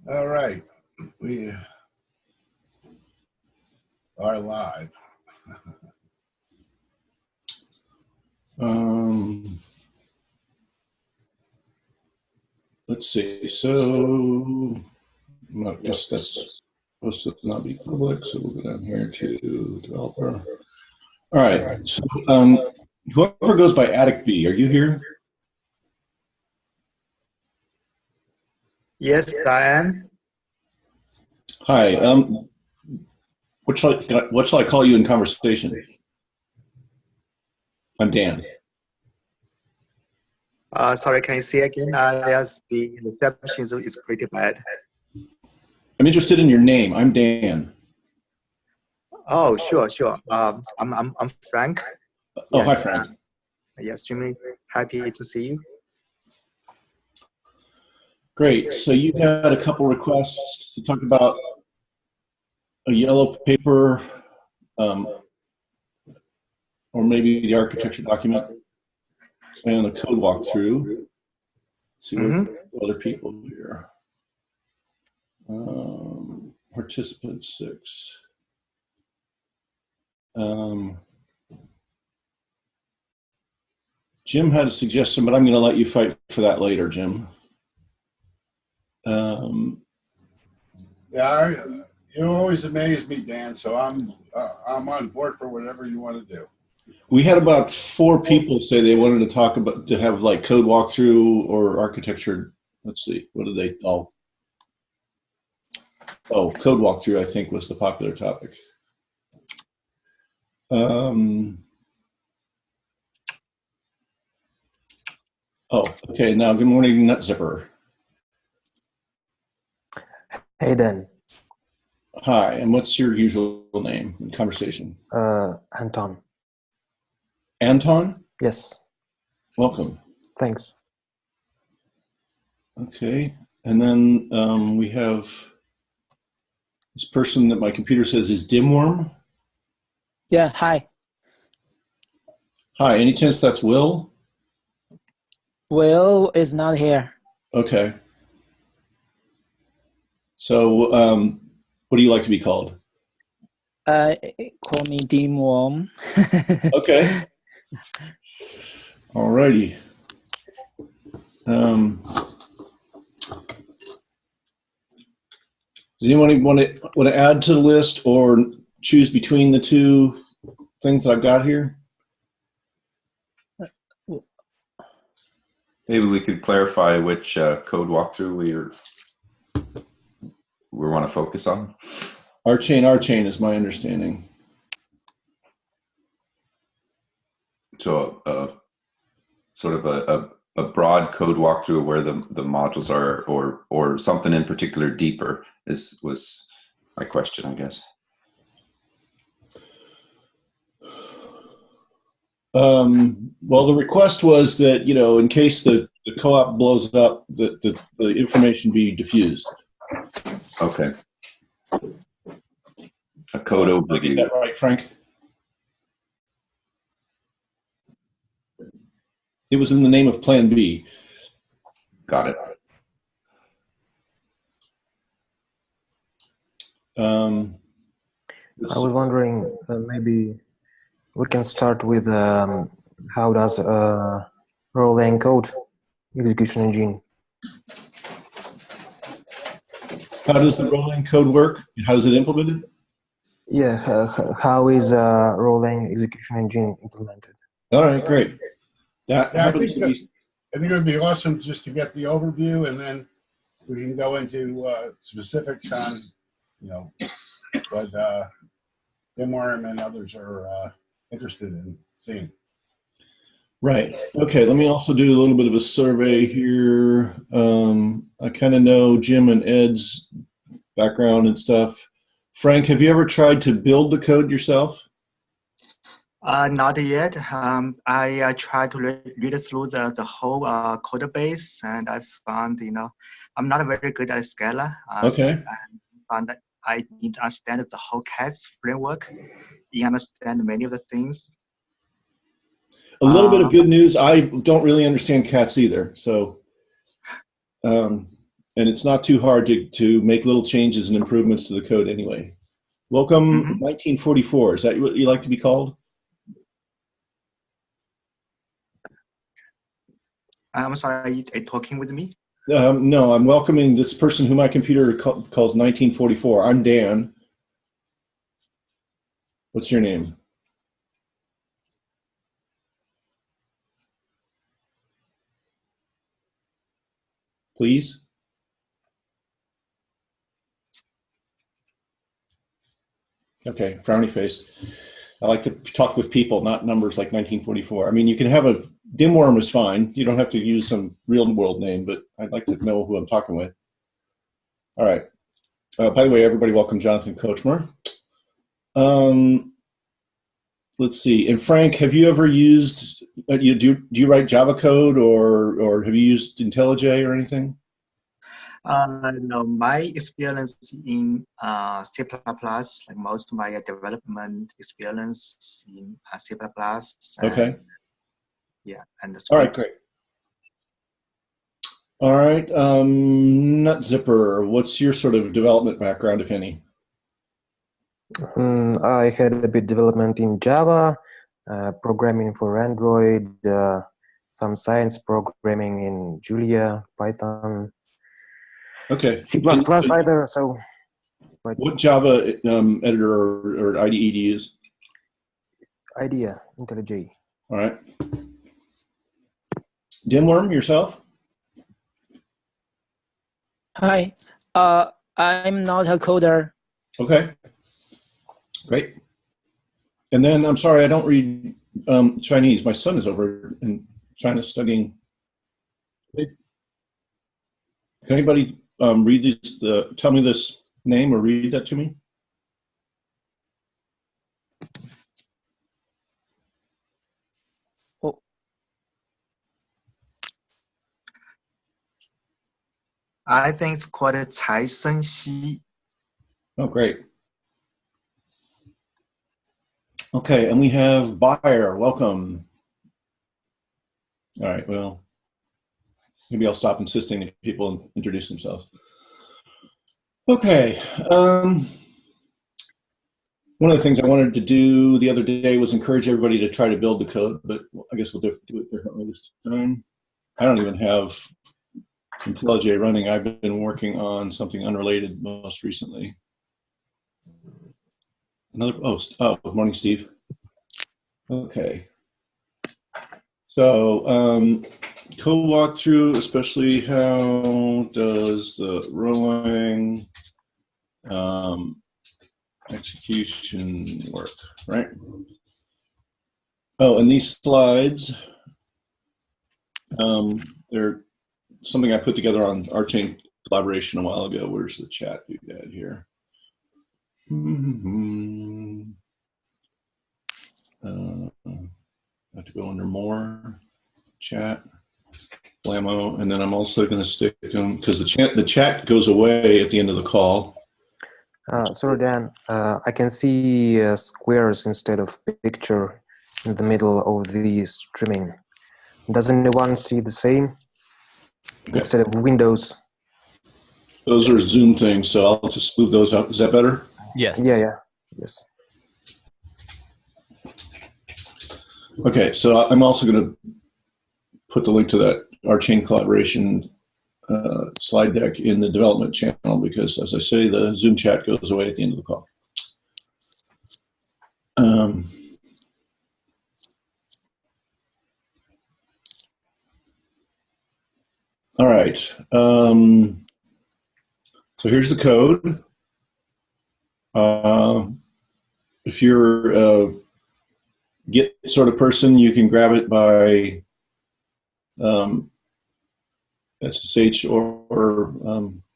All right, we are live. Let's see. So, I guess that's supposed to not be public. So we'll go down here to developer. All right. So, whoever goes by Attic B, are you here? Yes, Diane. Hi. What shall I call you in conversation? I'm Dan. Sorry, can you say again? Yes, the reception is pretty bad. I'm interested in your name. I'm Dan. Oh, sure. I'm Frank. Oh, hi, Frank. Yes, extremely happy to see you. Great. So you had a couple requests to talk about a yellow paper, or maybe the architecture document, and a code walkthrough. Let's see what other people here. Participant 6. Jim had a suggestion, but I'm going to let you fight for that later, Jim. Yeah, you always amaze me, Dan. So I'm on board for whatever you want to do. We had about 4 people say they wanted to talk about to have like code walkthrough or architecture. Let's see, what did they? Oh, code walkthrough. I think was the popular topic. Okay. Now, good morning, Nut Zipper. Hey, Dan. Hi, and what's your usual name in conversation? Anton. Anton? Yes. Welcome. Thanks. Okay, and then we have this person that my computer says is Dimworm. Yeah, hi. Hi, any chance that's Will? Will is not here. Okay. So, what do you like to be called? Call me Dimworm. Okay. Alrighty. Does anyone want to add to the list or choose between the two things that I've got here? Maybe we could clarify which code walkthrough we want to focus on. RChain is my understanding. So sort of a broad code walkthrough where the modules are, or something in particular deeper was my question, I guess. Well, the request was that, in case the co-op blows up, the information be diffused. Okay. A code overview. Is that right, Frank? It was in the name of Plan B. Got it. I was wondering, maybe we can start with how does role code execution engine? How does the rolling code work? How is it implemented? Yeah, how is role execution engine implemented? All right, great. I think it would be awesome just to get the overview, and then we can go into specifics on, what Dimworm and others are interested in seeing. Right. Okay, let me also do a little bit of a survey here. I kind of know Jim and Ed's background and stuff. Frank, have you ever tried to build the code yourself? Not yet. I tried to read through the whole code base, and I found, I'm not very good at Scala. Okay. And found that I need to understand the whole CATS framework. You understand many of the things. A little bit of good news. I don't really understand cats either. So and it's not too hard to make little changes and improvements to the code anyway. Welcome, 1944. Is that what you like to be called? I'm sorry, are you talking with me? No, I'm welcoming this person who my computer calls 1944. I'm Dan. What's your name? Please? Okay, frowny face. I like to talk with people, not numbers like 1944. I mean, you can have a dimworm is fine. You don't have to use some real world name, but I'd like to know who I'm talking with. All right. By the way, everybody, welcome Jonathan Kochmer. Let's see. And Frank, have you ever used? Do you write Java code, or have you used IntelliJ or anything? No, my experience in C++, like most of my development experience in C++. Okay. Yeah, and the All right, great. All right, NutZipper, what's your sort of development background, if any? I had a bit development in Java, programming for Android, some science programming in Julia, Python. Okay. C++ either, so. What Java editor or IDE do you use? IDEA, IntelliJ. All right. Dimworm, yourself? Hi. I'm not a coder. Okay. Great. And then, I'm sorry, I don't read Chinese. My son is over in China studying. Can anybody read these, tell me this name or read that to me? Oh. I think it's called Cai Shen Xi. Oh, great. Okay, and we have Bayer. Welcome. All right, well, maybe I'll stop insisting that people introduce themselves. Okay. One of the things I wanted to do the other day was encourage everybody to try to build the code, but I guess we'll do it differently this time. I don't even have IntelliJ running. I've been working on something unrelated most recently. Another post. Oh, good morning, Steve. Okay. So code walkthrough, especially how does the rolling execution work, right? Oh, and these slides, they're something I put together on RChain collaboration a while ago. Where's the chat doodad here? I have to go under more, chat, blammo, and then I'm also going to stick them because the chat goes away at the end of the call. Sorry, Dan. I can see squares instead of picture in the middle of the streaming. Does anyone see the same instead of windows? Those are Zoom things, so I'll just move those up. Is that better? Yes. Yeah. Yes. Okay, so I'm also going to put the link to that RChain collaboration slide deck in the development channel because, as I say, the Zoom chat goes away at the end of the call. All right. So here's the code. If you're a Git sort of person, you can grab it by SSH or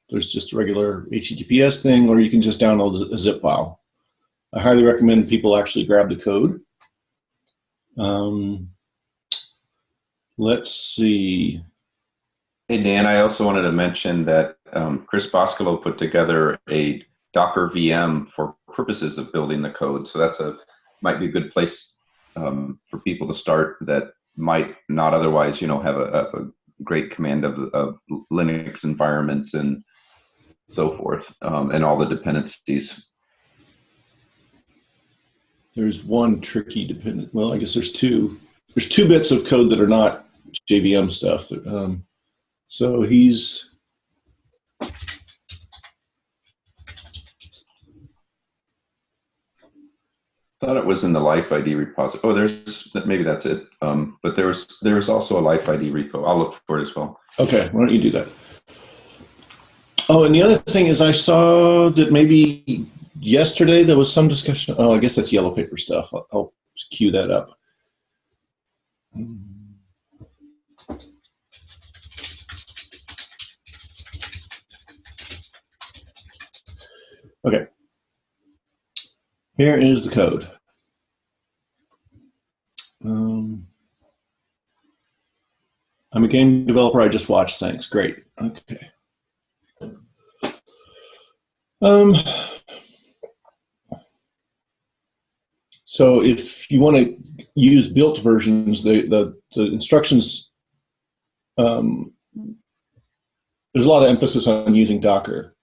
there's just a regular HTTPS thing, or you can just download a zip file. I highly recommend people actually grab the code. Let's see. Hey, Dan, I also wanted to mention that Chris Boscolo put together a Docker VM for purposes of building the code. So that's might be a good place for people to start that might not otherwise, have a great command of Linux environments and so forth, and all the dependencies. There's one tricky dependent. Well, I guess there's two. There's two bits of code that are not JVM stuff. So he's. Thought it was in the life ID repository. Oh, there's maybe that's it. But there's also a life ID repo. I'll look for it as well. Okay, why don't you do that? Oh, and the other thing is I saw that maybe yesterday there was some discussion. Oh, I guess that's yellow paper stuff. I'll cue that up. Okay. Here is the code. I'm a game developer. I just watched. Thanks. Great. Okay. So if you want to use built versions, the instructions, there's a lot of emphasis on using Docker,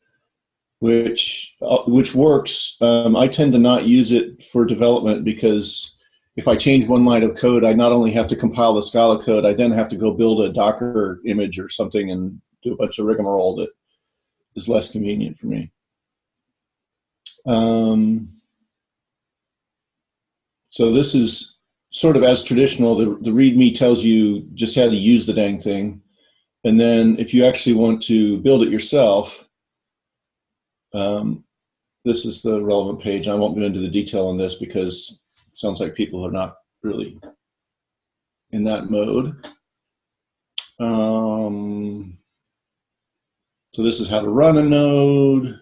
which works. I tend to not use it for development because if I change one line of code, I not only have to compile the Scala code, I then have to go build a Docker image or something and do a bunch of rigmarole that is less convenient for me. So this is sort of as traditional. The README tells you just how to use the dang thing. And then if you actually want to build it yourself, this is the relevant page. I won't go into the detail on this because it sounds like people are not really in that mode. So this is how to run a node.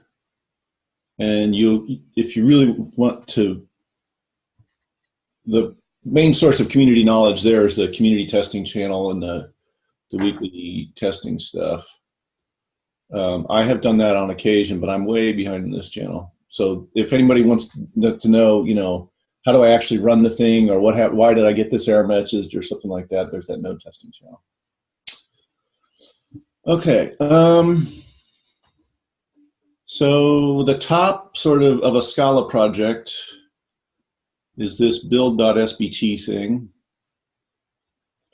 And if you really want to, the main source of community knowledge there is the community testing channel and the weekly testing stuff. I have done that on occasion, but I'm way behind in this channel. So if anybody wants to know, how do I actually run the thing, or why did I get this error message or something like that, there's that node testing channel. Okay. So the top sort of a Scala project is this build.sbt thing.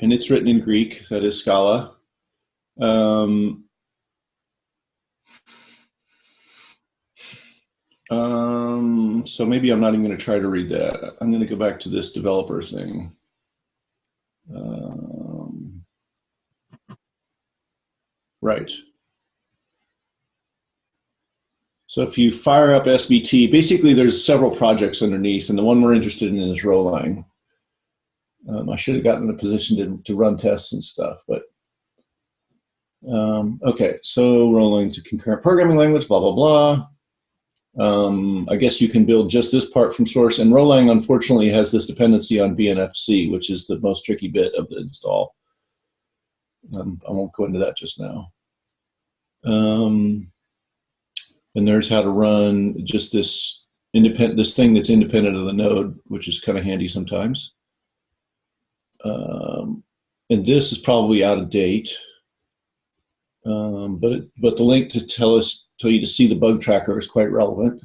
And it's written in Greek, that is Scala. So maybe I'm not even going to try to read that. I'm going to go back to this developer thing. Right. So if you fire up SBT, basically there's several projects underneath, and the one we're interested in is Rolang. I should have gotten in a position to run tests and stuff, but okay, so Rolang to concurrent programming language, blah, blah, blah. I guess you can build just this part from source, and Rolang unfortunately has this dependency on BNFC, which is the most tricky bit of the install. I won't go into that just now. And there's how to run just this thing that's independent of the node, which is kind of handy sometimes. And this is probably out of date. But the link to tell you to see the bug tracker is quite relevant.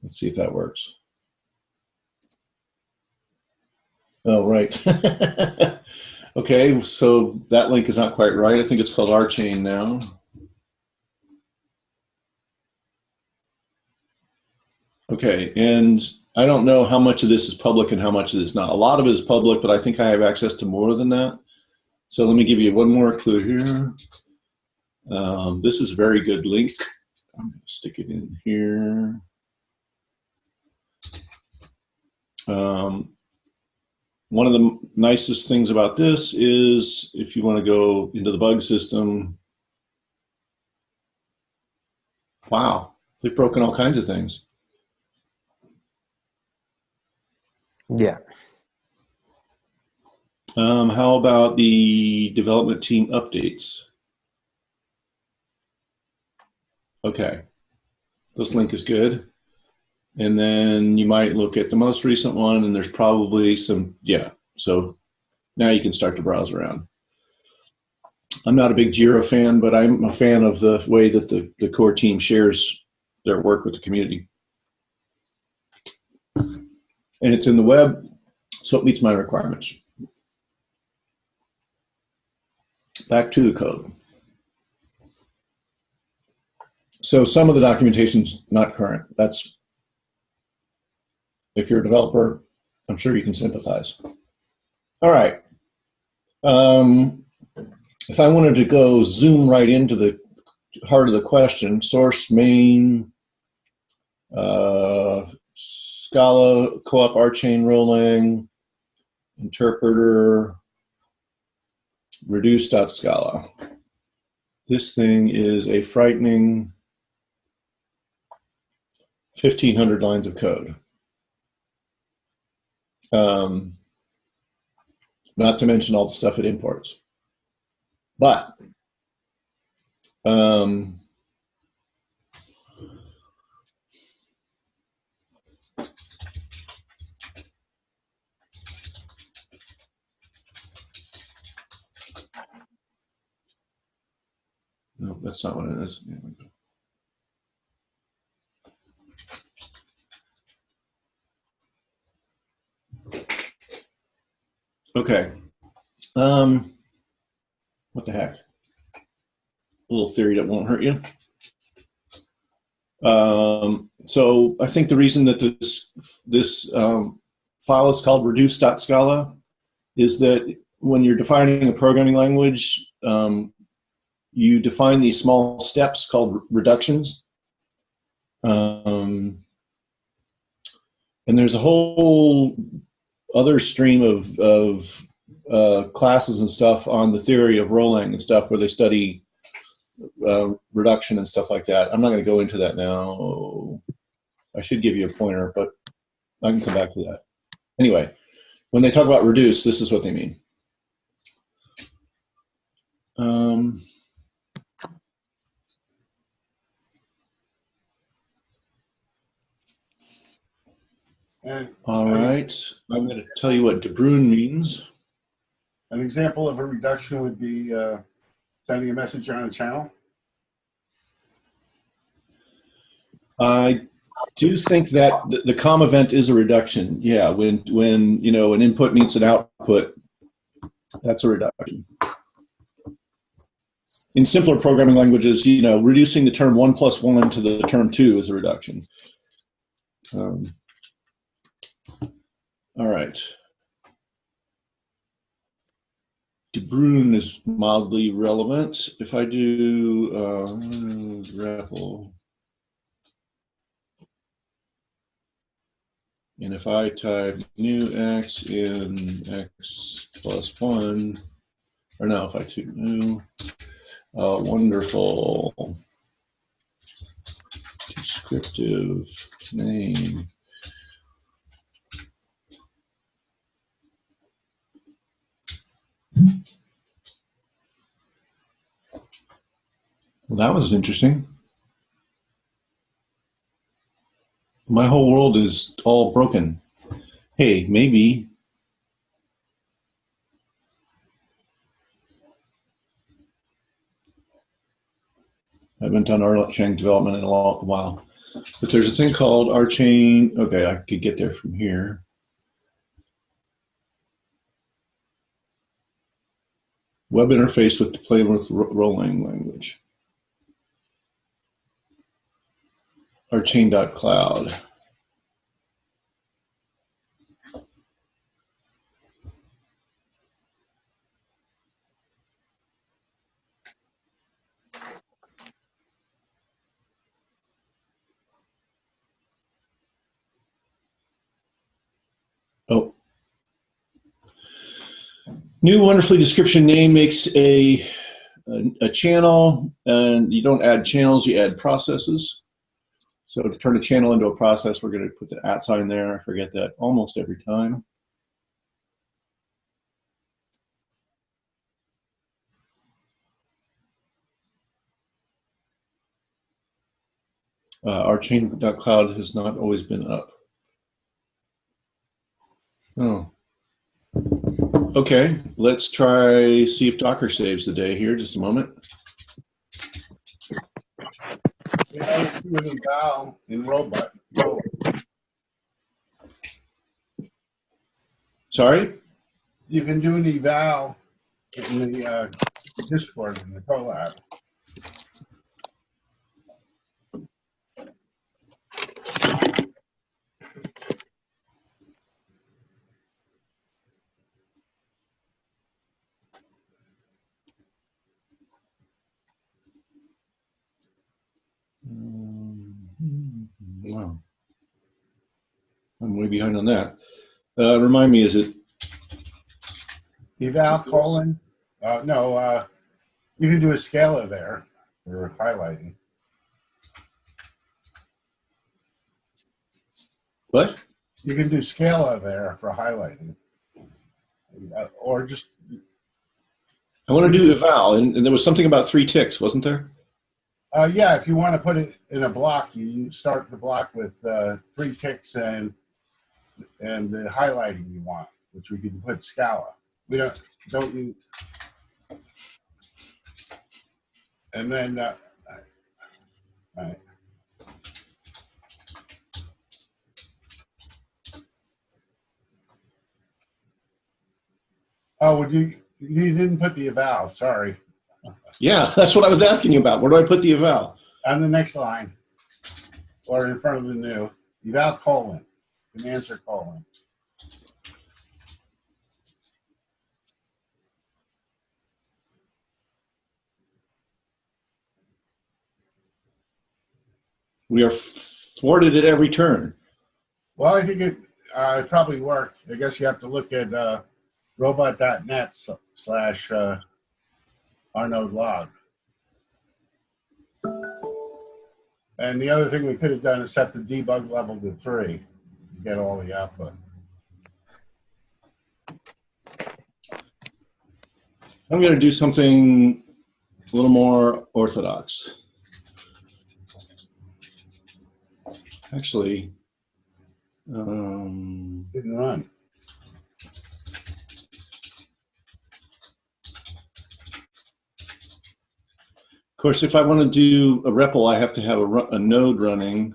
Let's see if that works. Oh, right. Okay, so that link is not quite right. I think it's called RChain now. Okay, and I don't know how much of this is public and how much of this is not. A lot of it is public, but I think I have access to more than that. So let me give you one more clue here. This is a very good link. I'm going to stick it in here. One of the nicest things about this is if you want to go into the bug system, wow, they've broken all kinds of things. Yeah. How about the development team updates? Okay, this link is good. And then you might look at the most recent one, and there's probably some, yeah. So now you can start to browse around. I'm not a big Jira fan, but I'm a fan of the way that the core team shares their work with the community. And it's in the web, so it meets my requirements. Back to the code. So some of the documentation's not current. That's, if you're a developer, I'm sure you can sympathize. All right. If I wanted to go zoom right into the heart of the question, source, main, Scala, co-op, RChain, Rolang, interpreter, reduce.scala. This thing is a frightening 1,500 lines of code. Not to mention all the stuff it imports. But no, that's not what it is. There we go. Okay. What the heck? A little theory that won't hurt you. So I think the reason that this file is called reduce.scala is that when you're defining a programming language, you define these small steps called reductions. And there's a whole other stream of classes and stuff on the theory of Rolang and stuff where they study reduction and stuff like that. I'm not going to go into that now. I should give you a pointer, but I can come back to that. Anyway, when they talk about reduce, this is what they mean. All right, I'm going to tell you what De Bruijn means. An example of a reduction would be sending a message on a channel. I do think that the COM event is a reduction. Yeah, when you know an input meets an output, that's a reduction. In simpler programming languages, you know, reducing the term 1 + 1 to the term 2 is a reduction. All right. De Bruijn is mildly relevant. If I do REPL, and if I type new x in x + 1, or no, if I do new, wonderful descriptive name. Well, that was interesting. My whole world is all broken. Hey, maybe. I haven't done RChain development in a while. But there's a thing called RChain. Okay, I could get there from here. Web interface with play with Rolang language. RChain.cloud. Oh. New wonderfully description name makes a channel, and you don't add channels, you add processes. So to turn a channel into a process, we're going to put the @ sign there. I forget that almost every time. RChain.cloud has not always been up. Oh. Okay, let's try, see if Docker saves the day here. Just a moment. You know, with a valve in robot. No, Sorry? you can do an eval in the Discord in the collab. Wow. I'm way behind on that. Remind me, is it? Eval colon. No, you can do a scala there for highlighting. What? You can do scala there for highlighting. Or just. I want to do eval, and there was something about 3 ticks, wasn't there? Yeah, if you want to put it in a block, you start the block with 3 ticks and the highlighting you want, which we can put scala. We don't use. And then, all right. Oh, you didn't put the eval, sorry. Yeah, that's what I was asking you about. Where do I put the eval? On the next line, or in front of the new, eval colon, answer colon. We are thwarted at every turn. Well, I think it probably worked. I guess you have to look at robot.net slash rnode log. And the other thing we could have done is set the debug level to 3 to get all the output. I'm going to do something a little more orthodox. Actually, Didn't run. of course, if I want to do a REPL, I have to have a node running.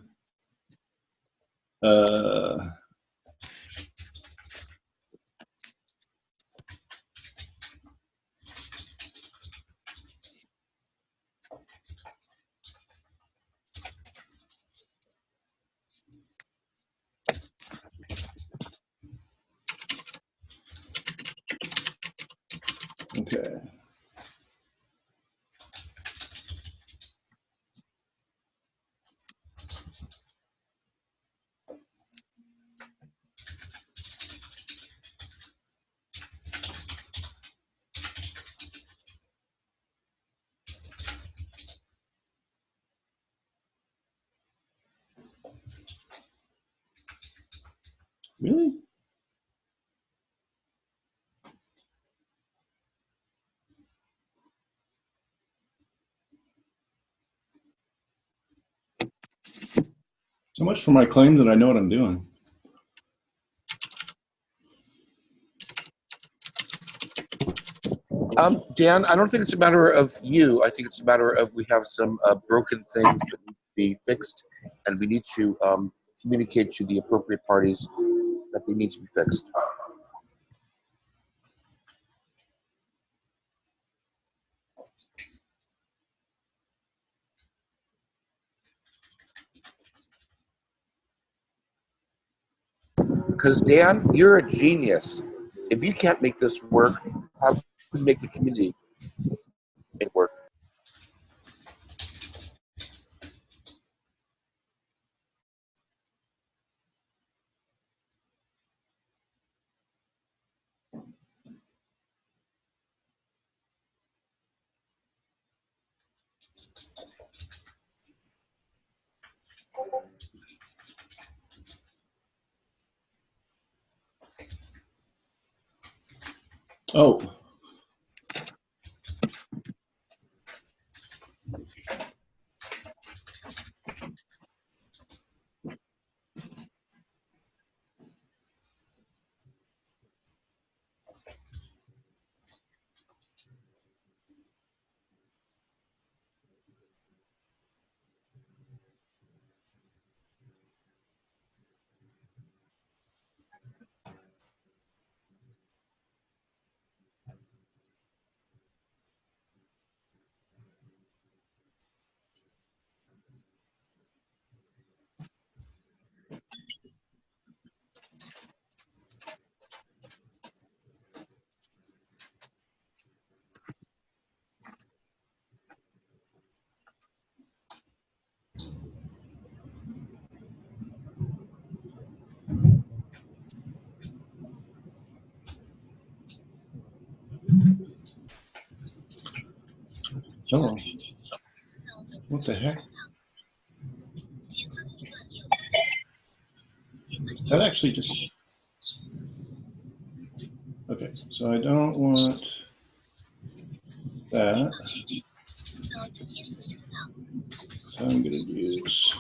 Okay. Really? So much for my claim that I know what I'm doing. Dan, I don't think it's a matter of you. I think it's a matter of we have some broken things that need to be fixed, and we need to communicate to the appropriate parties that they need to be fixed. Because Dan, you're a genius. If you can't make this work, how can we make the community make it work? Oh. Oh, what the heck? That actually just, okay, so I don't want that. So I'm going to use,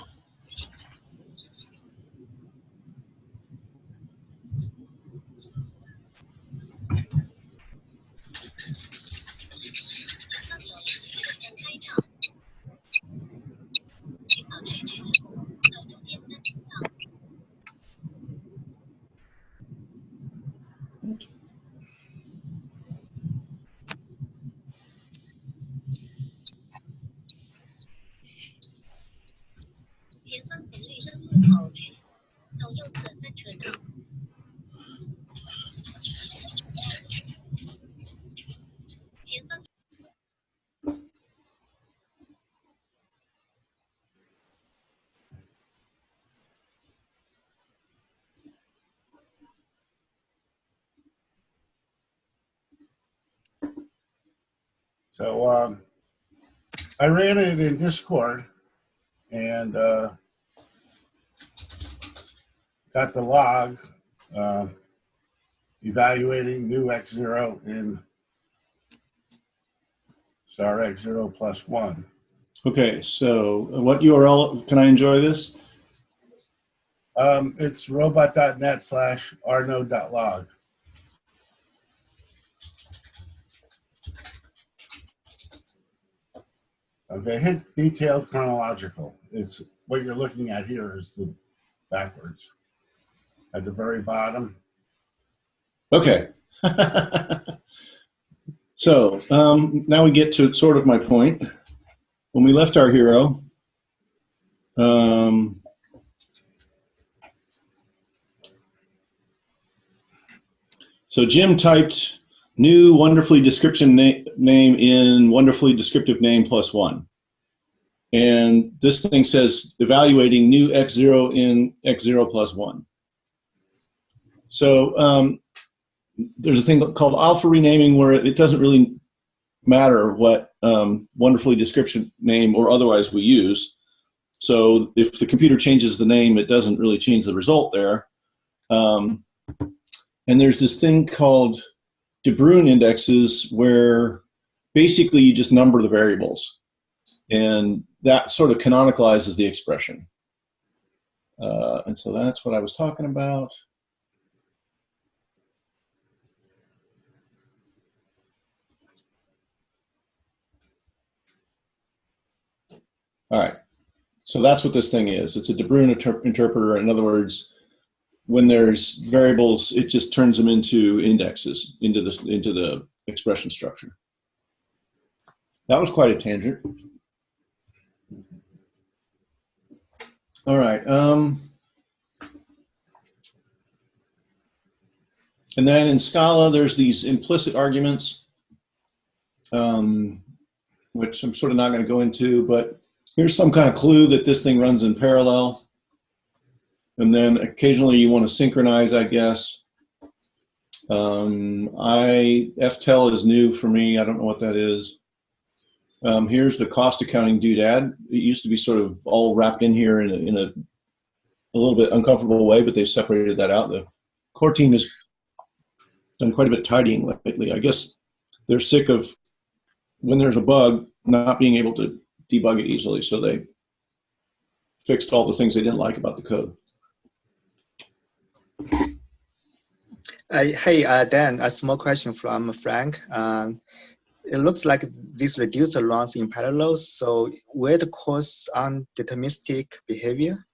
So I ran it in Discord and got the log evaluating new X0 in star X0 plus 1. okay, so what URL, can I enjoy this? It's robot.net/rnode.log. Okay, hit detailed chronological. It's what you're looking at here is the backwards at the very bottom. Okay. So now we get to sort of my point. When we left our hero, so Jim typed new wonderfully description name in wonderfully descriptive name plus 1. And this thing says evaluating new X0 in X0 plus 1. So there's a thing called alpha renaming where it doesn't really matter what wonderfully description name or otherwise we use. So if the computer changes the name, it doesn't really change the result there. And there's this thing called De Bruijn indexes where basically you just number the variables. And that sort of canonicalizes the expression. And so that's what I was talking about. All right, so that's what this thing is. It's a De Bruijn interpreter. In other words, when there's variables, it just turns them into indexes, into the expression structure. That was quite a tangent. All right. And then in Scala, there's these implicit arguments, which I'm sort of not going to go into, but here's some kind of clue that this thing runs in parallel. And then occasionally you want to synchronize, I guess. FTEL is new for me. I don't know what that is. Here's the cost accounting doodad. It used to be sort of all wrapped in here in a little bit uncomfortable way, but they've separated that out. The core team has done quite a bit of tidying lately. I guess they're sick of when there's a bug not being able to debug it easily, so they fixed all the things they didn't like about the code. Hey, Dan, a small question from Frank. It looks like this reducer runs in parallel, so will it cause undeterministic behavior?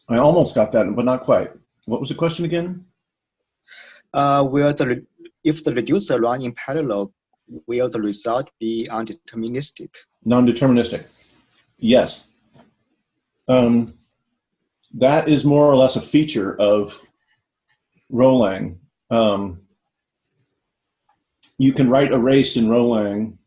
I almost got that, but not quite. What was the question again? If the reducer run in parallel, will the result be undeterministic? Non-deterministic. Yes. That is more or less a feature of Rolang. You can write a race in Rolang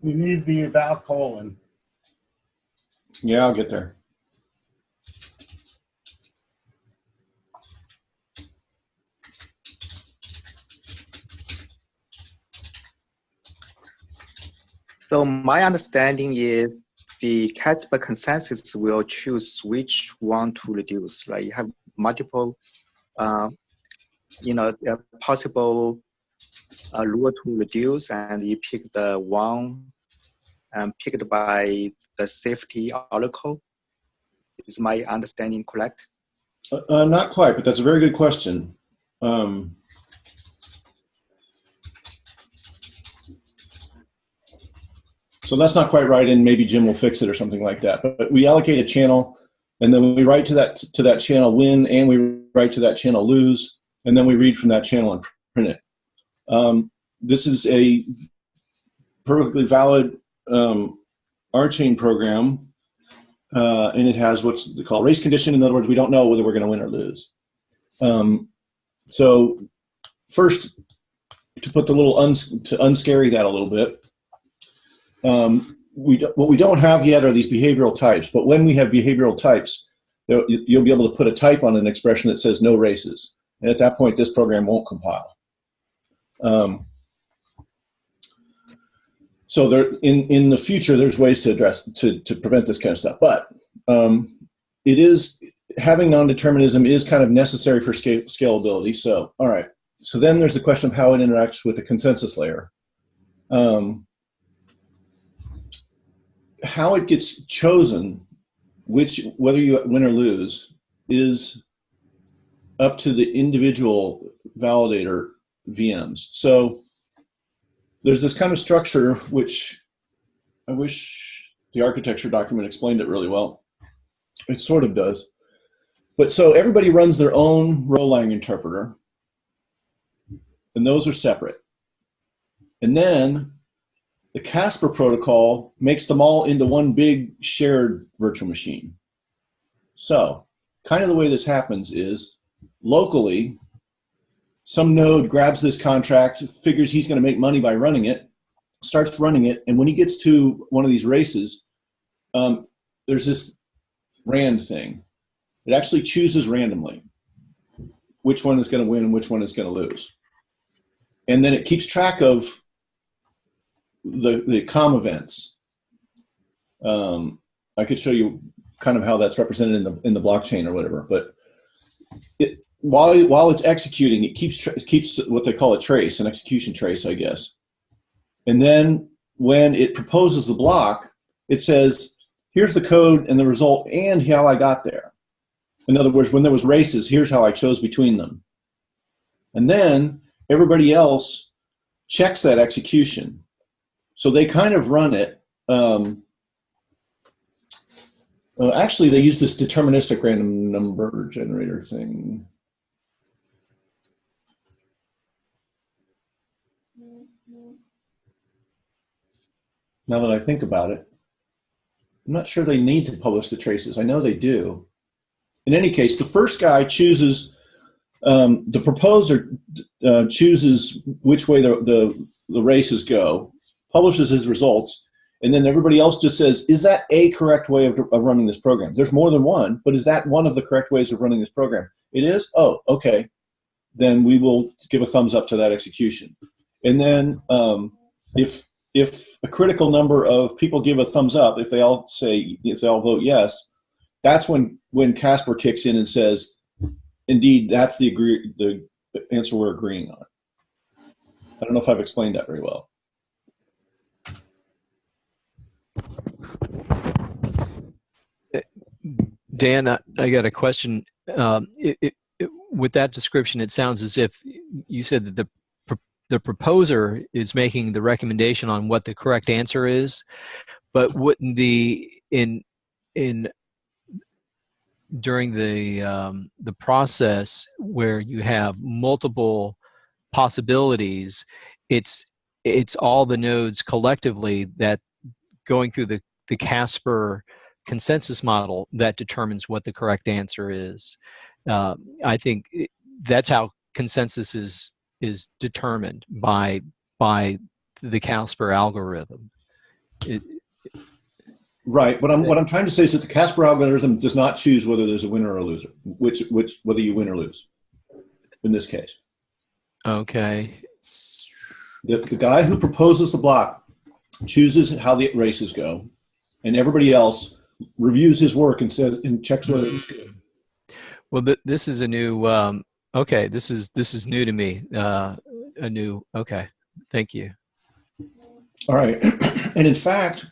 You need the about colon. Yeah, I'll get there. So my understanding is the Casper consensus will choose which one to reduce. Like you have multiple, possible rule to reduce, and you pick the one picked by the safety oracle. Is my understanding correct? Not quite, but that's a very good question. So that's not quite right, and maybe Jim will fix it or something like that. But we allocate a channel, and then we write to that channel win, and we write to that channel lose, and then we read from that channel and print it. This is a perfectly valid RChain program, and it has what's called race condition. In other words, we don't know whether we're going to win or lose. So first, to put the little to unscary that a little bit, what we don't have yet are these behavioral types. But when we have behavioral types, you'll be able to put a type on an expression that says no races, and at that point, this program won't compile. So there, in the future, there's ways to address to prevent this kind of stuff. But it is having non-determinism is kind of necessary for scalability. So all right. So then there's the question of how it interacts with the consensus layer. How it gets chosen, whether you win or lose, is up to the individual validator VMs. So there's this kind of structure, which I wish the architecture document explained it really well. It sort of does. But so everybody runs their own Rolang interpreter, and those are separate. And then the Casper protocol makes them all into one big shared virtual machine. So kind of the way this happens is locally, some node grabs this contract, figures he's going to make money by running it, starts running it, and when he gets to one of these races, there's this rand thing. It actually chooses randomly which one is going to win and which one is going to lose. And then it keeps track of the COM events. I could show you kind of how that's represented in the blockchain or whatever, but while it's executing, it keeps what they call a trace, an execution trace, I guess. And then when it proposes the block, it says, here's the code and the result and how I got there. In other words, when there was races, here's how I chose between them. And then everybody else checks that execution. So they kind of run it. Actually, they use this deterministic random number generator thing. Now that I think about it, I'm not sure they need to publish the traces. I know they do. In any case, the first guy chooses, the proposer chooses which way the races go, publishes his results, and then everybody else just says, is that a correct way of running this program? There's more than one, but is that one of the correct ways of running this program? It is? Oh, okay. Then we will give a thumbs up to that execution. And then if a critical number of people give a thumbs up, if they all vote yes, that's when Casper kicks in and says, indeed, that's the answer we're agreeing on. I don't know if I've explained that very well. Dan, I got a question. With that description, it sounds as if you said that the proposer is making the recommendation on what the correct answer is, but wouldn't during the process where you have multiple possibilities, it's all the nodes collectively that going through the Casper consensus model that determines what the correct answer is. I think that's how consensus is determined by the Casper algorithm. It, Right, but what I'm trying to say is that the Casper algorithm does not choose whether there's a winner or a loser, whether you win or lose. In this case, okay. the guy who proposes the block chooses how the races go, and everybody else reviews his work and says and checks whether it's good. Well, this is a new. Okay, this is new to me. A new. Okay, thank you. All right, and in fact,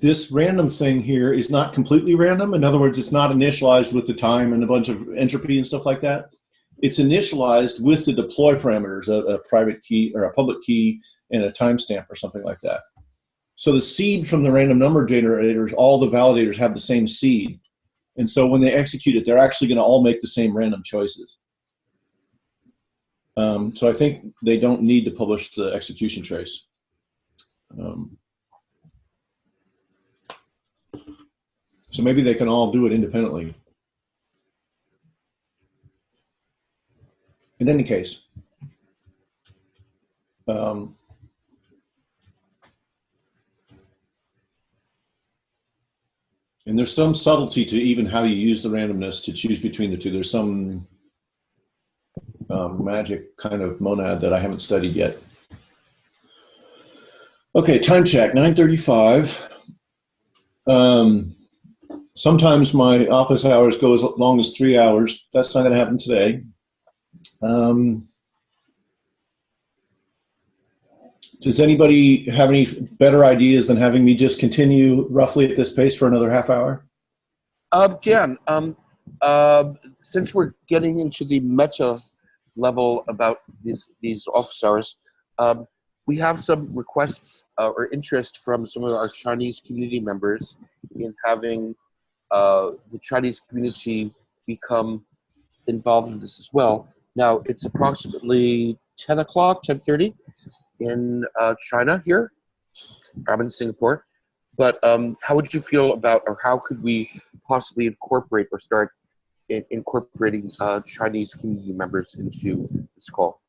this random thing here is not completely random. In other words, it's not initialized with the time and a bunch of entropy and stuff like that. It's initialized with the deploy parameters, a private key or a public key and a timestamp or something like that. So the seed from the random number generators, all the validators have the same seed. And so when they execute it, they're actually going to all make the same random choices. So I think they don't need to publish the execution trace. So maybe they can all do it independently. In any case, and there's some subtlety to even how you use the randomness to choose between the two. There's some magic kind of monad that I haven't studied yet. Okay, time check, 9:35. Sometimes my office hours go as long as 3 hours. That's not going to happen today. Does anybody have any better ideas than having me just continue roughly at this pace for another half hour? Jan, since we're getting into the meta level about these office hours, we have some requests or interest from some of our Chinese community members in having the Chinese community become involved in this as well. Now, it's approximately 10 o'clock, 10:30 in China here. I'm in Singapore. But how would you feel about, or how could we possibly incorporate or start incorporating Chinese community members into this call?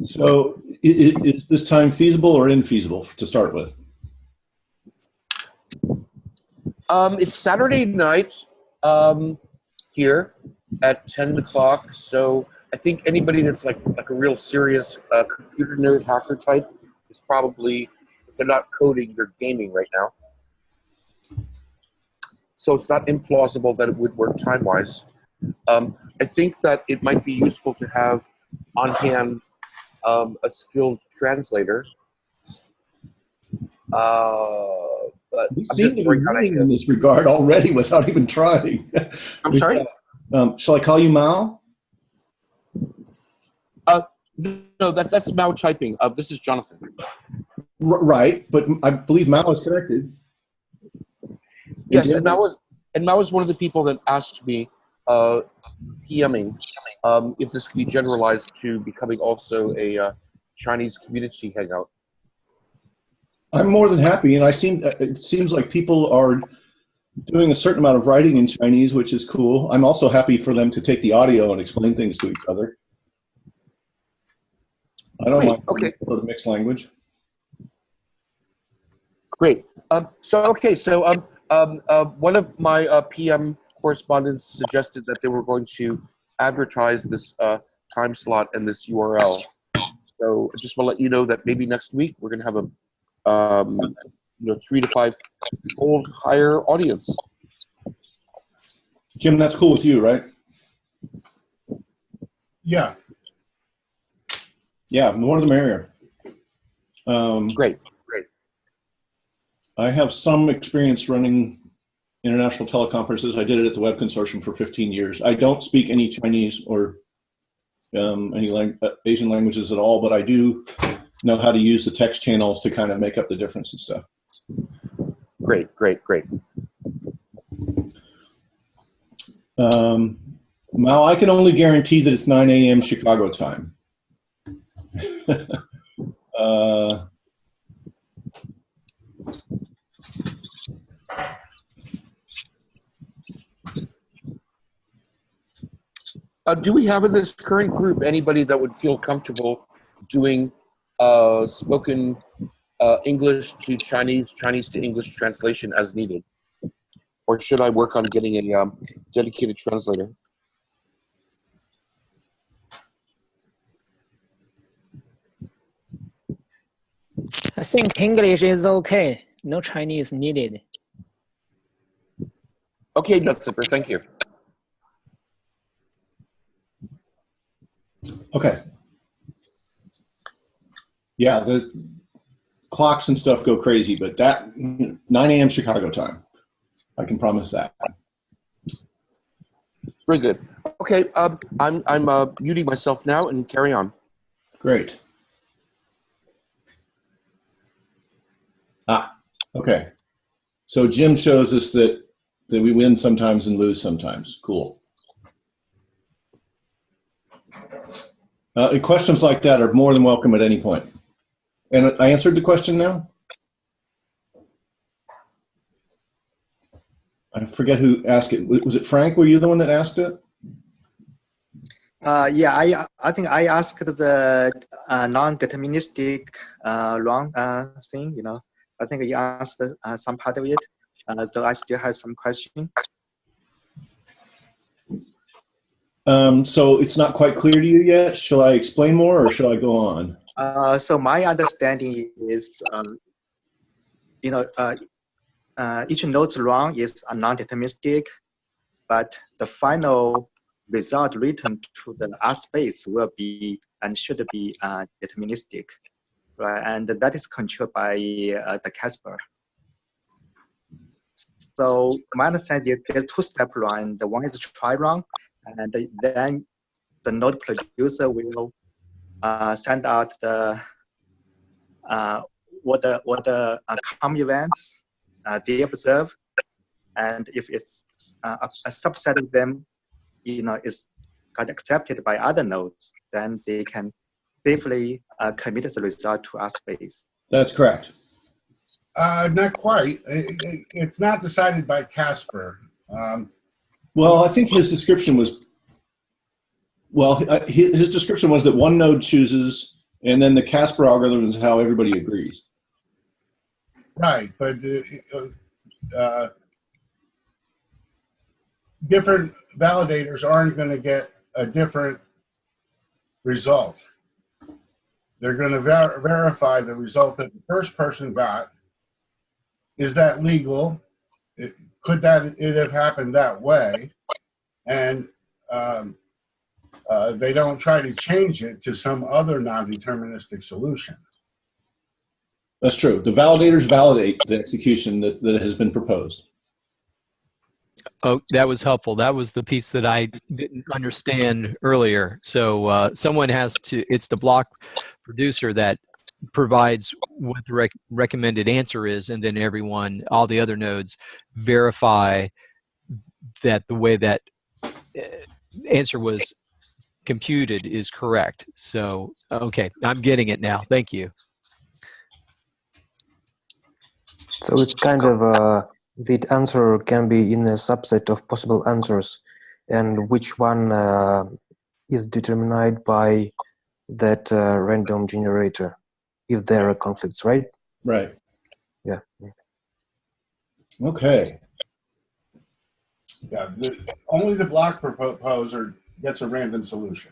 So is this time feasible or infeasible to start with? It's Saturday night here at 10 o'clock. So I think anybody that's like a real serious computer nerd hacker type is probably, if they're not coding, they're gaming right now. So it's not implausible that it would work time-wise. I think that it might be useful to have on hand a skilled translator. But We seem to be running in this regard already without even trying. I'm sorry? Shall I call you Mao? No, that's Mao typing. This is Jonathan. Right, but I believe Mao is connected. Yes, and Mao was one of the people that asked me, PMing, if this could be generalized to becoming also a Chinese community hangout. I'm more than happy, and it seems like people are doing a certain amount of writing in Chinese, which is cool. I'm also happy for them to take the audio and explain things to each other. I don't mind for the mixed language. Great. So one of my PM correspondents suggested that they were going to advertise this time slot and this URL. So I just want to let you know that maybe next week we're going to have a 3 to 5 fold higher audience. Jim, that's cool with you, right? Yeah. Yeah, the more the merrier. Great. I have some experience running international teleconferences. I did it at the Web Consortium for 15 years. I don't speak any Chinese or any Asian languages at all, but I do know how to use the text channels to kind of make up the difference and stuff. Great. Mao, I can only guarantee that it's 9 a.m. Chicago time. Do we have in this current group anybody that would feel comfortable doing spoken English to Chinese, Chinese to English translation as needed? Or should I work on getting a dedicated translator? I think English is okay. No Chinese needed. Okay, Nutzipper, thank you. Okay. Yeah, the clocks and stuff go crazy, but that 9 a.m. Chicago time, I can promise that. Very good. Okay, I'm muting myself now and carry on. Great. Okay. So Jim shows us that we win sometimes and lose sometimes. Cool. Questions like that are more than welcome at any point. And I answered the question now? I forget who asked it. Was it Frank? Were you the one that asked it? Yeah, I think I asked the non-deterministic wrong thing. I think you answered some part of it. So I still have some question. So it's not quite clear to you yet. Shall I explain more or shall I go on? So my understanding is, each node's wrong is a non-deterministic, but the final result written to the R space will be and should be deterministic, right? And that is controlled by the Casper. So my understanding is there's two-step run. The one is try run, and then the node producer will send out the what the common events they observe, and if it's a subset of them, is got accepted by other nodes, then they can safely commit the result to R space. That's correct. Not quite. It's not decided by Casper. Well, I think his description was, his description was that one node chooses, and then the Casper algorithm is how everybody agrees. Right, but different validators aren't going to get a different result. They're going to verify the result that the first person got. Is that legal? Could it have happened that way? And they don't try to change it to some other non-deterministic solution. That's true. The validators validate the execution that has been proposed. Oh, that was helpful. That was the piece that I didn't understand earlier. So someone has to, it's the block producer that provides what the recommended answer is, and then all the other nodes verify that the way that answer was computed is correct. So, okay, I'm getting it now. Thank you. So it's kind of the answer can be in a subset of possible answers, and which one is determined by that random generator, if there are conflicts, right? Right. Yeah. Okay. Yeah, only the block proposer gets a random solution.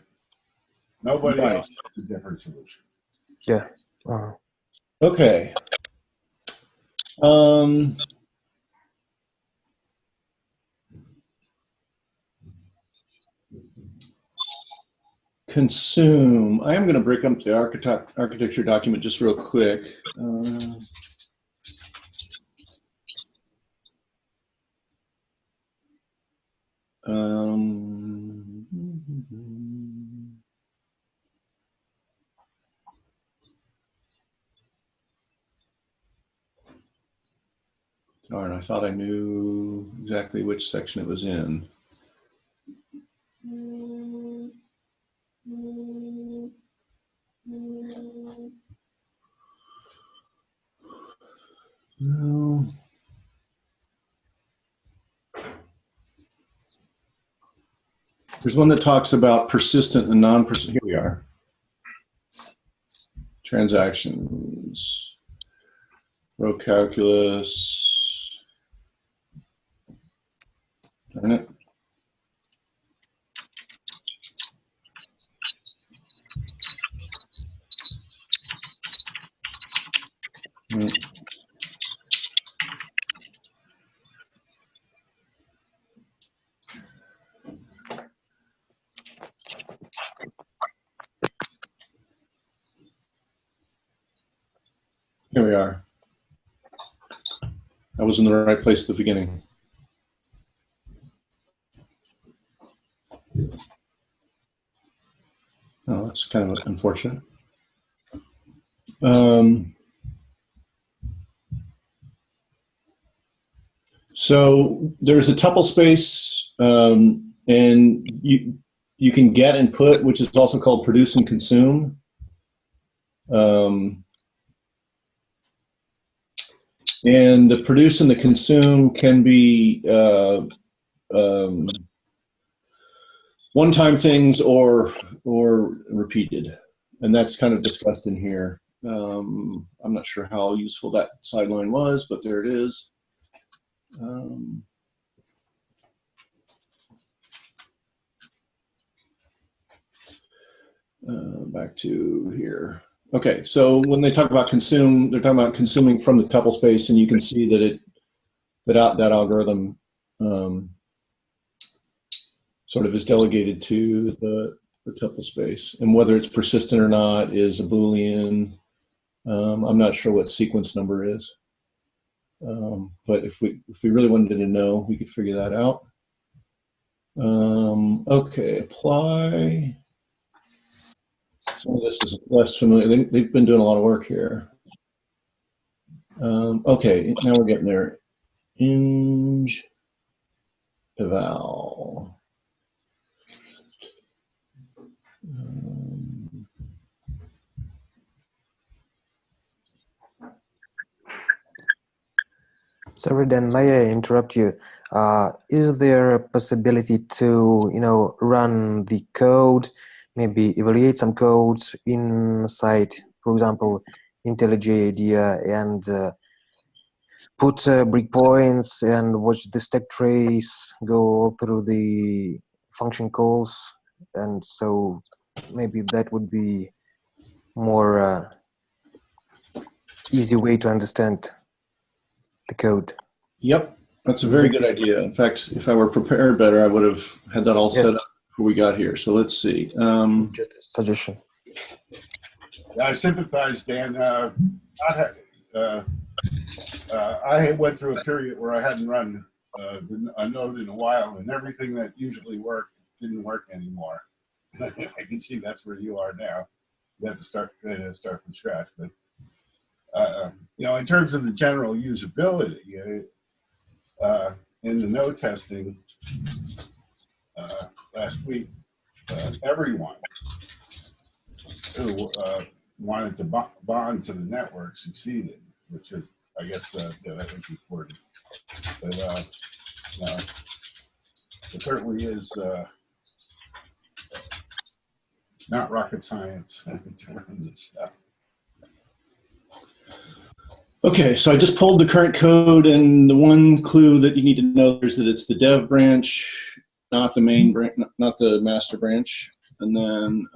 Nobody else gets a different solution. Yeah. Okay. Consume. I am going to break up the architecture document just real quick. Darn, I thought I knew exactly which section it was in. No. There's one that talks about persistent and non-persistent. Here we are. Transactions, row calculus. Darn it. Here we are. I was in the right place at the beginning. Oh, that's kind of unfortunate. So there's a tuple space, and you can get and put, which is also called produce and consume. And the produce and the consume can be one-time things or repeated, and that's kind of discussed in here. I'm not sure how useful that sideline was, but there it is. Back to here. Okay, so when they talk about consume, they're talking about consuming from the tuple space, and you can see that that algorithm sort of is delegated to the tuple space, and whether it's persistent or not is a Boolean. I'm not sure what sequence number is, but if we really wanted to know, we could figure that out. Okay, apply. Some of this is less familiar. They've been doing a lot of work here. Okay, now we're getting there. Ing eval. Sorry, Dan, may I interrupt you? Is there a possibility to, run the code, maybe evaluate some codes inside, for example, IntelliJ IDEA, and put breakpoints and watch the stack trace go through the function calls? And so maybe that would be more easy way to understand the code. Yep, that's a very good idea. In fact, if I were prepared better, I would have had that all set up before we got here. So let's see. Just a suggestion. Yeah, I sympathize, Dan. I went through a period where I hadn't run a node in a while, and everything that usually worked didn't work anymore. I can see that's where you are now. You have to start from scratch. But in terms of the general usability, in the node testing last week, everyone who wanted to bond to the network succeeded, which is, I guess, that was important. But it certainly is not rocket science in terms of stuff. Okay, so I just pulled the current code, and the one clue that you need to know is that it's the dev branch, not the main branch, not the master branch. And then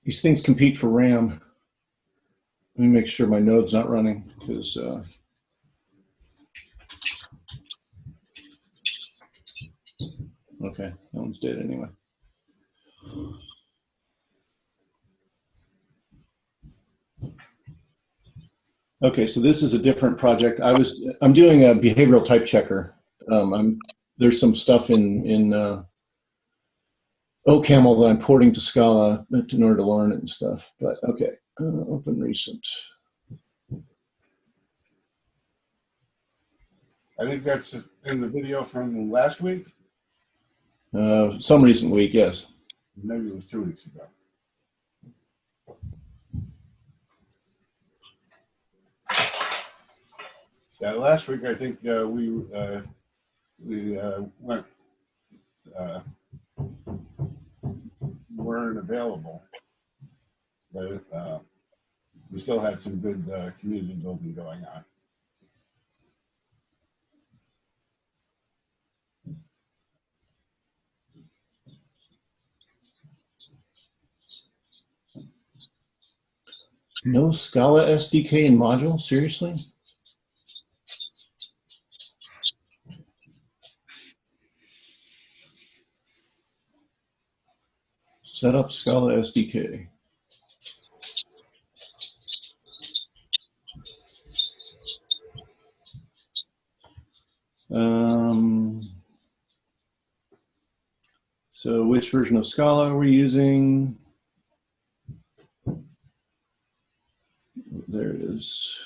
these things compete for RAM. Let me make sure my node's not running, because okay, that one's dead anyway. Okay, so this is a different project. I'm doing a behavioral type checker. There's some stuff in OCaml that I'm porting to Scala in order to learn it and stuff. But okay, open recent. I think that's in the video from last week. Some recent week, yes. Maybe it was 2 weeks ago. Yeah, last week I think we went weren't available, but we still had some good community building going on. No Scala SDK in module? Seriously? Set up Scala SDK. So which version of Scala are we using? There it is.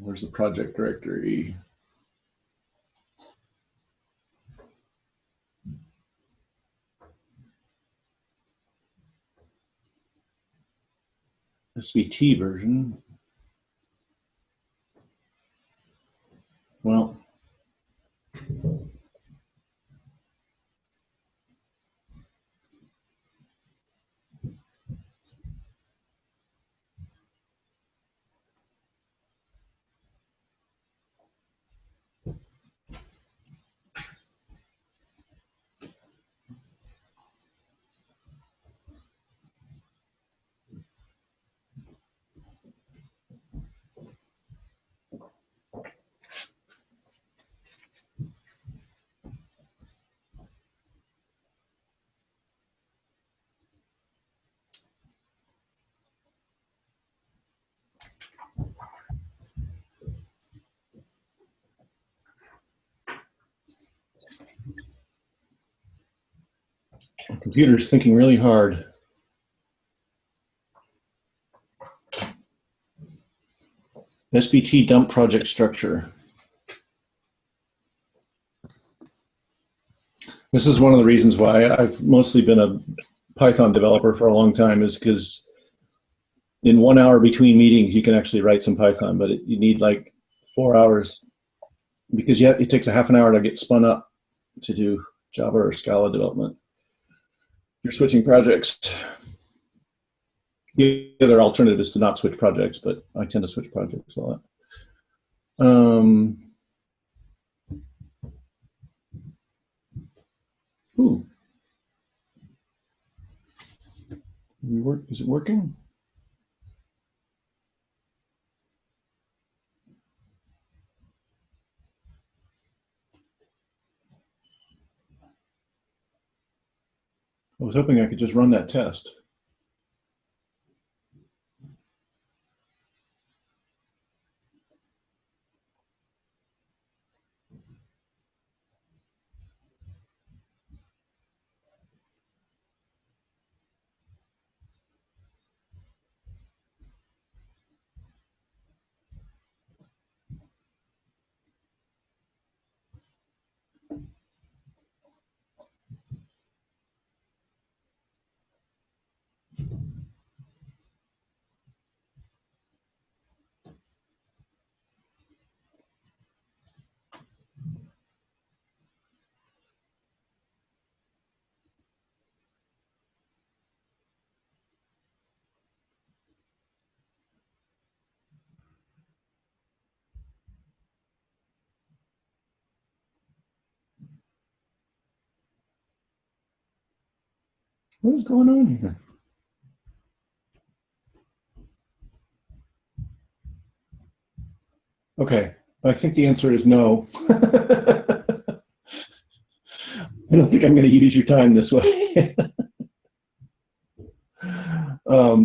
Where's the project directory? SVT version. Well, my computer's thinking really hard. SBT dump project structure. This is one of the reasons why I've mostly been a Python developer for a long time, is because in 1 hour between meetings, you can actually write some Python, but you need like 4 hours because it takes a half an hour to get spun up to do Java or Scala development. You're switching projects. The other alternative is to not switch projects, but I tend to switch projects a lot. Ooh. Is it working? I was hoping I could just run that test. What is going on here? Okay, I think the answer is no. I don't think I'm going to use your time this way.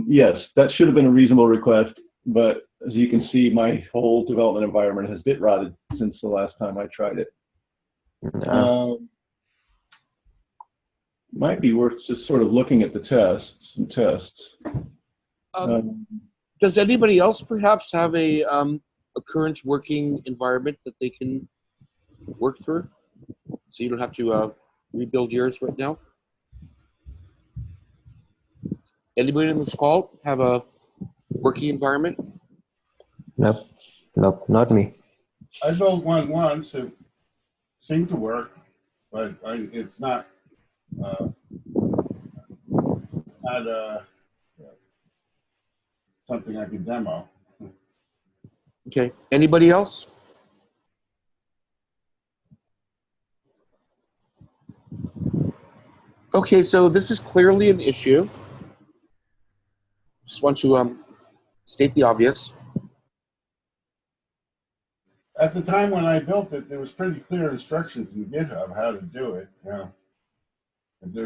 Yes, that should have been a reasonable request, but as you can see, my whole development environment has bit rotted since the last time I tried it. Might be worth just sort of looking at the tests. Does anybody else perhaps have a current working environment that they can work through? So you don't have to rebuild yours right now? Anybody in this call have a working environment? Nope, nope, not me. I built one once. It seemed to work, but it's not something I can demo. Okay. Anybody else? Okay, so this is clearly an issue. Just want to state the obvious. At the time when I built it, there was pretty clear instructions in GitHub how to do it.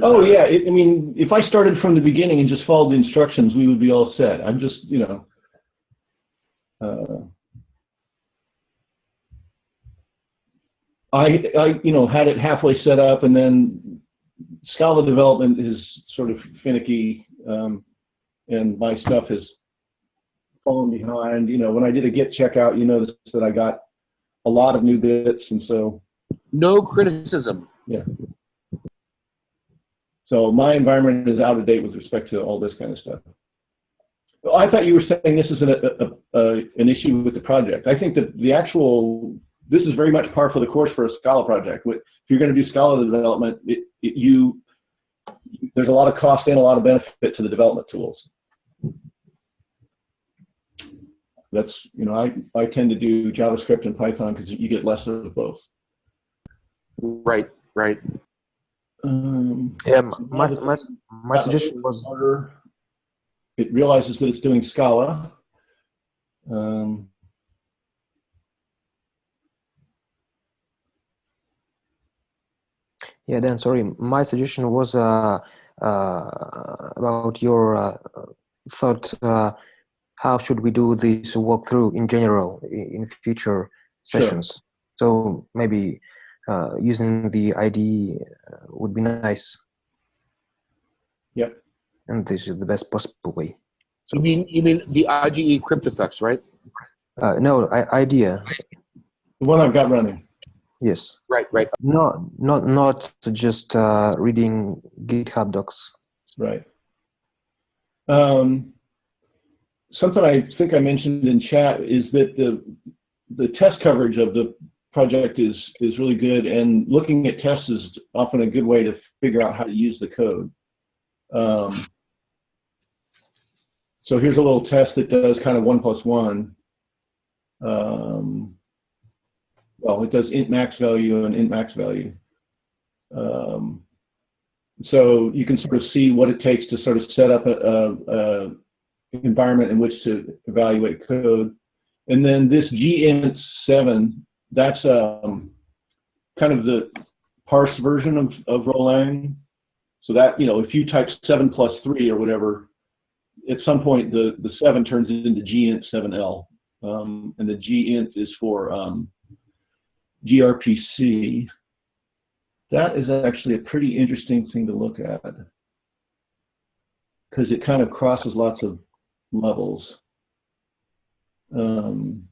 Oh yeah, I mean, if I started from the beginning and just followed the instructions, we would be all set. I'm just, I had it halfway set up, and then Scala development is sort of finicky, and my stuff has fallen behind. When I did a Git checkout, you noticed that I got a lot of new bits, and so. No criticism. Yeah. So my environment is out of date with respect to all this kind of stuff. Well, I thought you were saying this is an issue with the project. I think that this is very much par for the course for a Scala project. If you're going to do Scala development, there's a lot of cost and a lot of benefit to the development tools. That's, I tend to do JavaScript and Python because you get less of both. Right. Yeah, my suggestion was it realizes that it's doing Scala. Yeah, Dan, sorry. My suggestion was about your thought. How should we do this walkthrough in general in future sessions? Sure. So maybe using the IDE would be nice. Yep. And this is the best possible way. So, you mean the IGE crypt effects, right? No, idea. The one I've got running. Yes. Right. Not just reading GitHub docs. Right. Something I think I mentioned in chat is that the test coverage of the project is really good, and looking at tests is often a good way to figure out how to use the code. So here's a little test that does kind of 1 + 1. Well, it does int max value and int max value. So you can sort of see what it takes to sort of set up a environment in which to evaluate code. And then this gint7, that's kind of the parsed version of Rolang. So that, if you type 7 + 3 or whatever, at some point the 7 turns into gint7l. And the gint is for gRPC. That is actually a pretty interesting thing to look at, because it kind of crosses lots of levels. And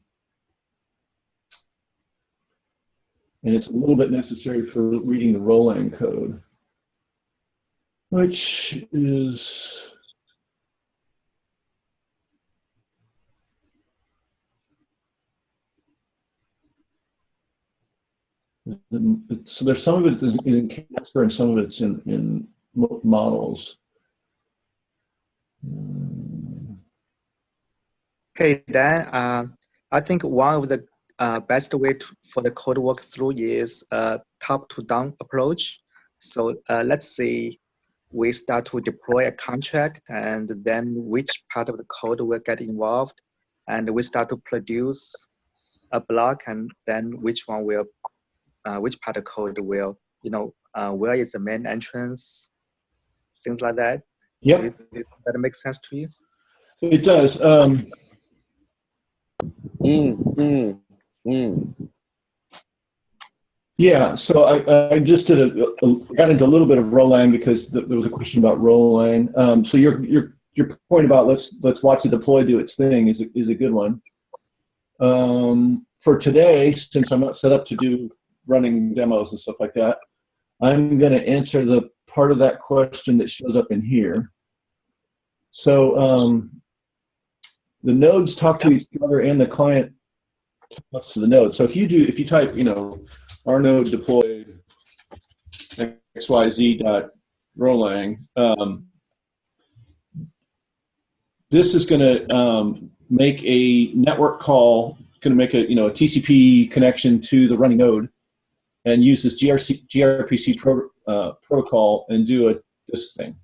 it's a little bit necessary for reading the Rolang code, which is so there's some of it in Casper and some of it's in models. Okay, Dan, I think one of the best way for the code walkthrough is a top-to-down approach. So let's say we start to deploy a contract, and then which part of the code will get involved, and we start to produce a block, and then which one will, which part of code will, where is the main entrance, things like that. Yep. Does that make sense to you? It does. Yeah, so I just did got into a little bit of Rolang because there was a question about Rolang. So your point about let's watch the deploy do its thing is a good one. For today, since I'm not set up to do running demos and stuff like that, I'm going to answer the part of that question that shows up in here. So the nodes talk to each other and the client talks to the node. So if you type, our node deployed xyz.rolang, this is going to make a network call, going to make a TCP connection to the running node, and use this gRPC protocol and do this thing.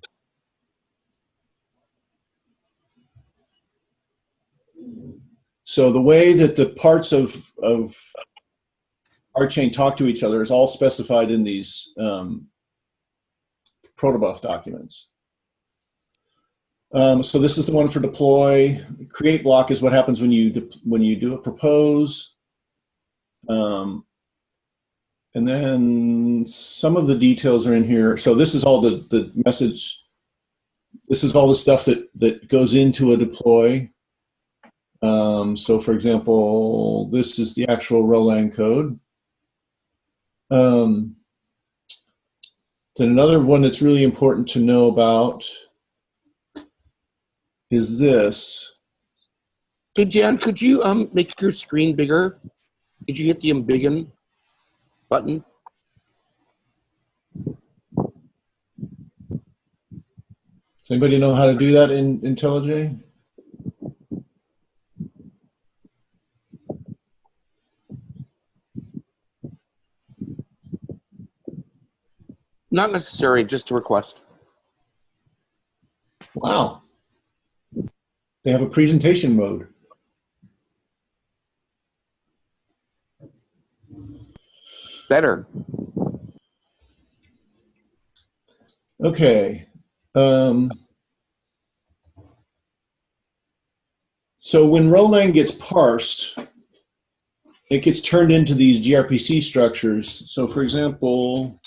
So the way that the parts of RChain talk to each other is all specified in these protobuf documents. So this is the one for deploy. Create block is what happens when you do a propose. And then some of the details are in here. So this is all the message. This is all the stuff that goes into a deploy. So for example, this is the actual Rolang code. Then another one that's really important to know about is this. Hey, Jan, could you make your screen bigger? Could you hit the embiggen button? Does anybody know how to do that in IntelliJ? Not necessary, just a request. Wow. They have a presentation mode. Better. Okay. So when Rolang gets parsed, it gets turned into these gRPC structures. So for example,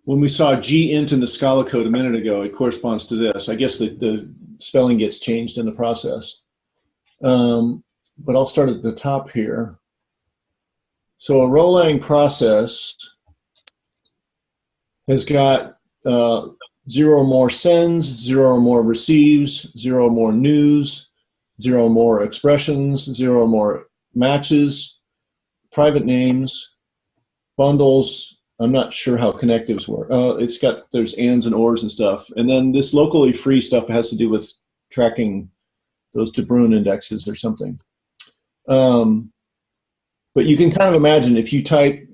when we saw gint in the Scala code a minute ago, it corresponds to this. I guess the spelling gets changed in the process. But I'll start at the top here. So a Rolang process has got 0 or more sends, 0 or more receives, 0 or more news, 0 or more expressions, 0 or more matches, private names, bundles. I'm not sure how connectives work. There's ands and ors and stuff. And then this locally free stuff has to do with tracking those de Bruijn indexes or something. But you can kind of imagine if you type,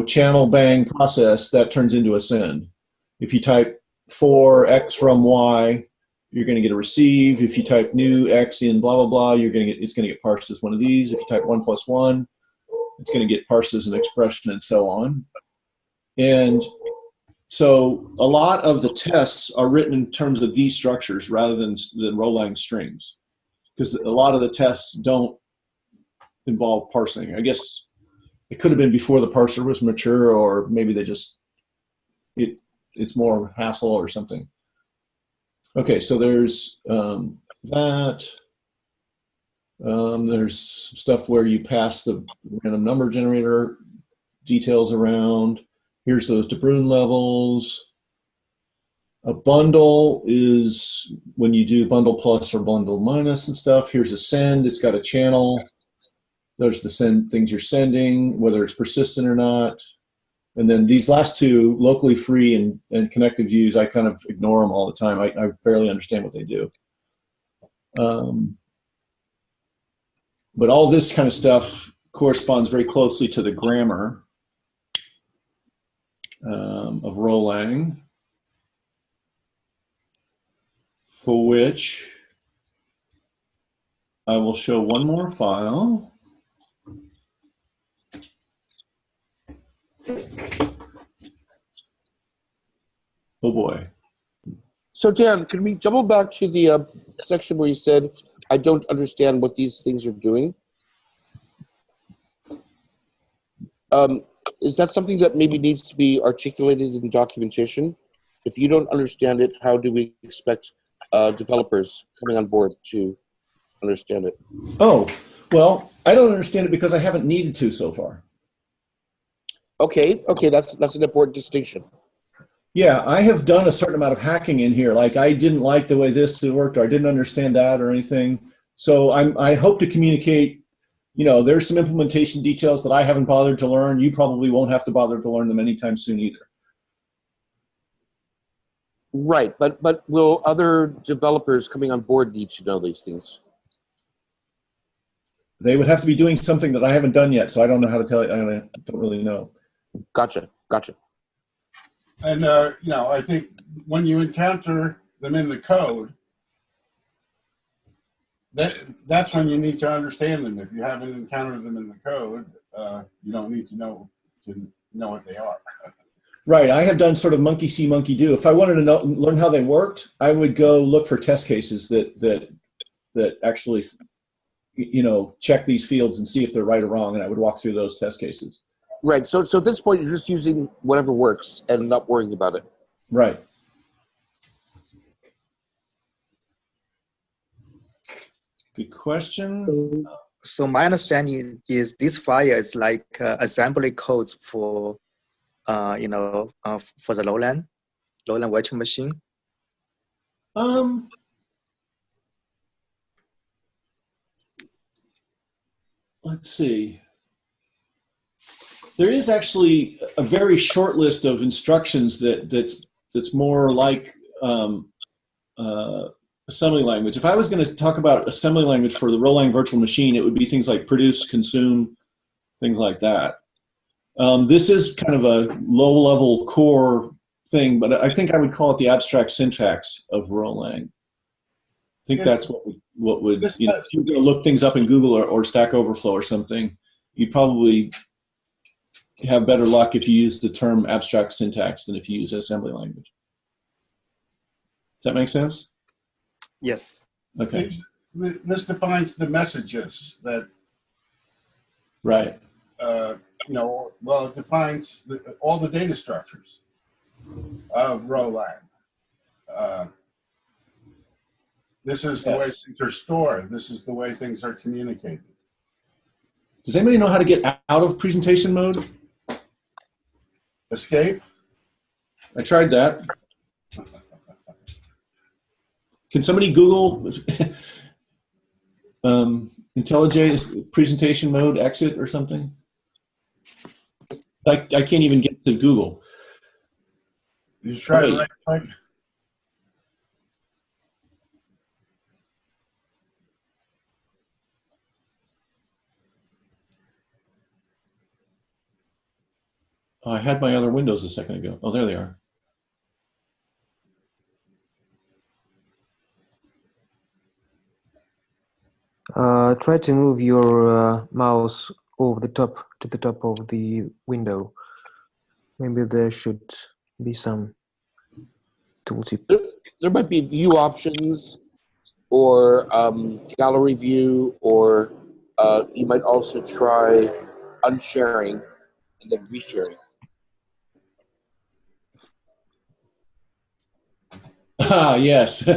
channel bang process, that turns into a send. If you type for X from Y, you're going to get a receive. If you type new X in blah, blah, blah, it's going to get parsed as one of these. If you type 1 + 1, it's going to get parsed as an expression and so on. And so a lot of the tests are written in terms of these structures rather than Rolang strings, because a lot of the tests don't involve parsing. I guess it could have been before the parser was mature, or maybe they just, it's more hassle or something. Okay, so there's that. There's stuff where you pass the random number generator details around. Here's those de Bruijn levels. A bundle is when you do bundle plus or bundle minus and stuff. Here's a send. It's got a channel. There's the things you're sending, whether it's persistent or not. And then these last two, locally free and connected views, I kind of ignore them all the time. I barely understand what they do. But all this kind of stuff corresponds very closely to the grammar of Rolang, for which I will show one more file. Oh boy. So Dan, can we double back to the section where you said, I don't understand what these things are doing? Is that something that maybe needs to be articulated in documentation? If you don't understand it, how do we expect developers coming on board to understand it? Oh, well, I don't understand it because I haven't needed to so far. Okay, that's an important distinction. Yeah, I have done a certain amount of hacking in here. Like I didn't like the way this worked, or I didn't understand that or anything. So I hope to communicate, you know, there's some implementation details that I haven't bothered to learn. You probably won't have to bother to learn them anytime soon either. Right, but will other developers coming on board need to know these things? They would have to be doing something that I haven't done yet, so I don't know how to tell you. I don't really know. Gotcha. And, you know, I think when you encounter them in the code, that's when you need to understand them. If you haven't encountered them in the code, you don't need to know what they are. Right. I have done sort of monkey see, monkey do. If I wanted to learn how they worked, I would go look for test cases that actually, you know, check these fields and see if they're right or wrong, and I would walk through those test cases. Right. So at this point, you're just using whatever works and not worrying about it. Right. Good question. So my understanding is this file is like assembly codes for, you know, for the lowland virtual machine. Let's see. There is actually a very short list of instructions that's more like assembly language. If I was going to talk about assembly language for the Erlang virtual machine, it would be things like produce, consume, things like that. This is kind of a low-level core thing, but I think I would call it the abstract syntax of Erlang. I think that's what would, you know, if you're going to look things up in Google or Stack Overflow or something, you'd probably have better luck if you use the term abstract syntax than if you use assembly language. Does that make sense? Yes. Okay. This defines the messages that, Right. you know, well, it defines all the data structures of Erlang. This is the way things are stored. This is the way things are communicated. Does anybody know how to get out of presentation mode? Escape? I tried that. Can somebody Google IntelliJ's presentation mode exit or something? I can't even get to Google. You try right click. Oh, I had my other windows a second ago. Oh, there they are. Try to move your mouse over the top to the top of the window. Maybe there should be some tooltip. There might be view options or gallery view, or you might also try unsharing and then resharing. Ah, yes.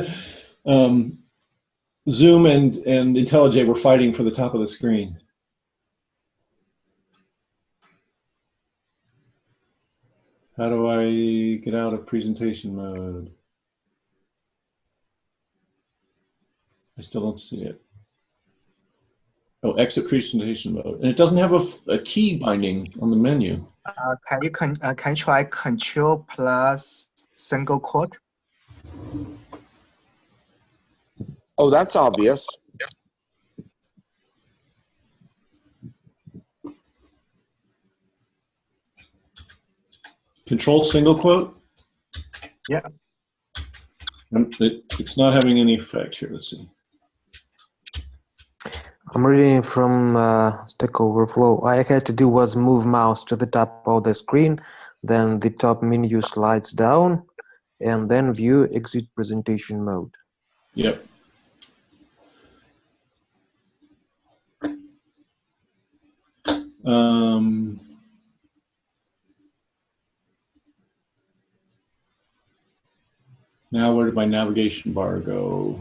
Zoom and IntelliJ were fighting for the top of the screen. How do I get out of presentation mode? I still don't see it. Oh, exit presentation mode. And it doesn't have a key binding on the menu. Can you try Control plus single quote? Oh, that's obvious. Control single quote? Yeah. It's not having any effect here. Let's see. I'm reading from Stack Overflow. All I had to do was move mouse to the top of the screen, then the top menu slides down, and then view exit presentation mode. Yep. Now where did my navigation bar go?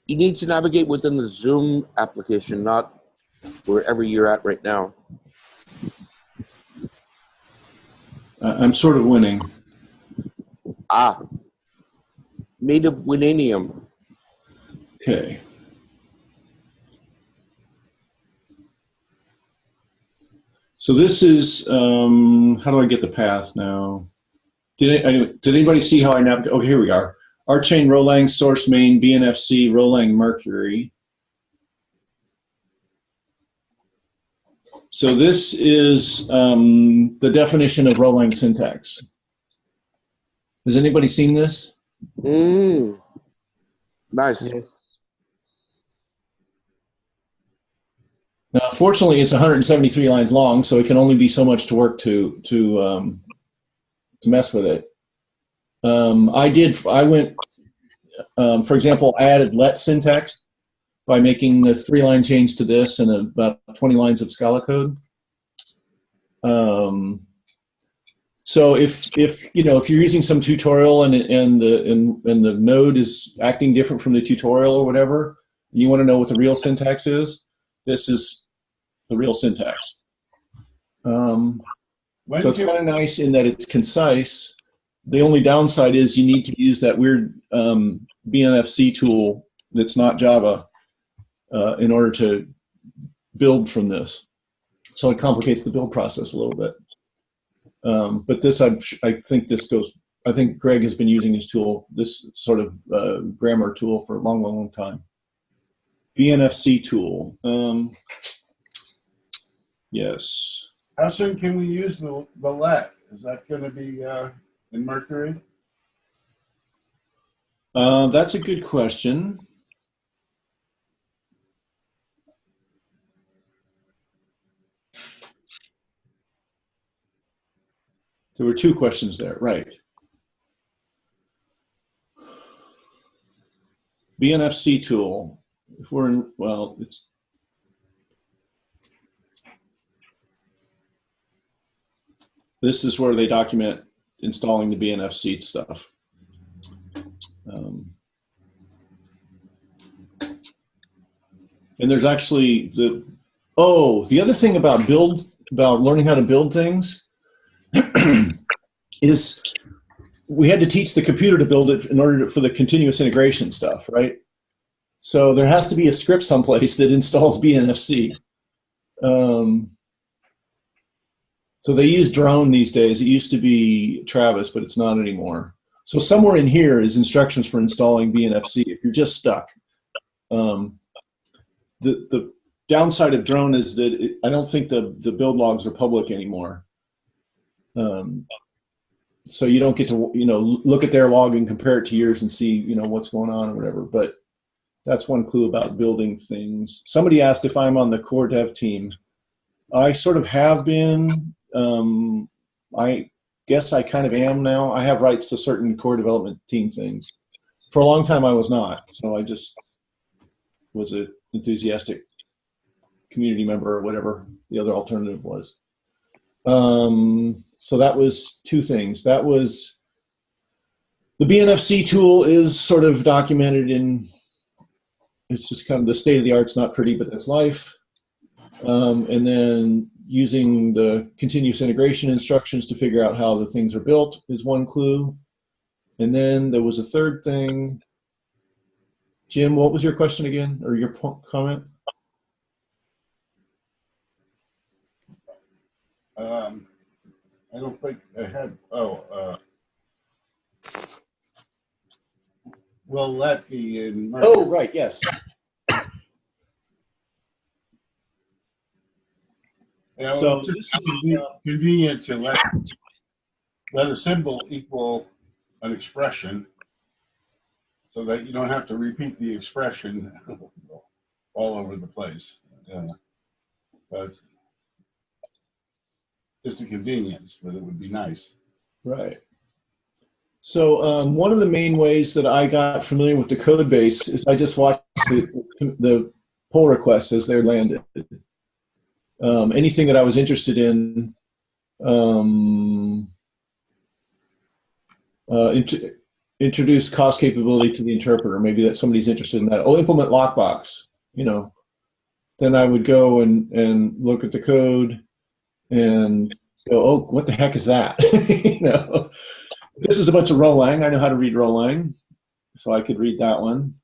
You need to navigate within the Zoom application, not wherever you're at right now. I'm sort of winning. Ah, native winanium. Okay. So this is, how do I get the path now? Did anybody see how I navigate? Oh, here we are. RChain, Rolang, source main, BNFC, Rolang, Mercury. So this is the definition of Rolang syntax. Has anybody seen this? Nice. Yes. Now, fortunately, it's 173 lines long, so it can only be so much to work to mess with it. I went, for example, I added let syntax by making a 3-line change to this and about 20 lines of Scala code. So if you're using some tutorial and the node is acting different from the tutorial or whatever, and you want to know what the real syntax is, this is the real syntax. So it's kind of nice in that it's concise. The only downside is you need to use that weird BNFC tool that's not Java in order to build from this. So it complicates the build process a little bit. But this, I think Greg has been using this tool, this sort of grammar tool for a long, long, long time. BNFC tool. Yes. How soon can we use the let? Is that going to be in Mercury? That's a good question. There were 2 questions there, right? BNFC tool. If we're in, well, it's. This is where they document installing the BNFC stuff. And there's actually the other thing about learning how to build things is we had to teach the computer to build it in order for the continuous integration stuff, right? So there has to be a script someplace that installs BNFC. So they use drone these days. It used to be Travis, but it's not anymore. So somewhere in here is instructions for installing BNFC if you're just stuck. The downside of drone is that I don't think the build logs are public anymore. So you don't get to look at their log and compare it to yours and see what's going on or whatever. But that's one clue about building things. Somebody asked if I'm on the core dev team. I sort of have been. I guess I kind of am now. I have rights to certain core development team things. For a long time, I was not. So I just was an enthusiastic community member or whatever the other alternative was. So that was 2 things. That was the BNFC tool is sort of documented in, it's just kind of the state of the art. It's not pretty, but that's life. And then using the continuous integration instructions to figure out how the things are built is one clue. And then there was a 3rd thing. Jim, what was your question again, or your comment? I don't think I had, will let be in Mercury. Oh, right, yes. You know, So it's this just is, convenient to let a symbol equal an expression so that you don't have to repeat the expression all over the place. But it's just a convenience, but it would be nice. right. So one of the main ways that I got familiar with the code base is I just watched the pull requests as they're landed. Anything that I was interested in, introduce cost capability to the interpreter. Maybe that somebody's interested in that. Oh, implement lockbox. You know, then I would go and look at the code and go, oh, what the heck is that? You know, this is a bunch of Rolang. I know how to read Rolang, so I could read that one.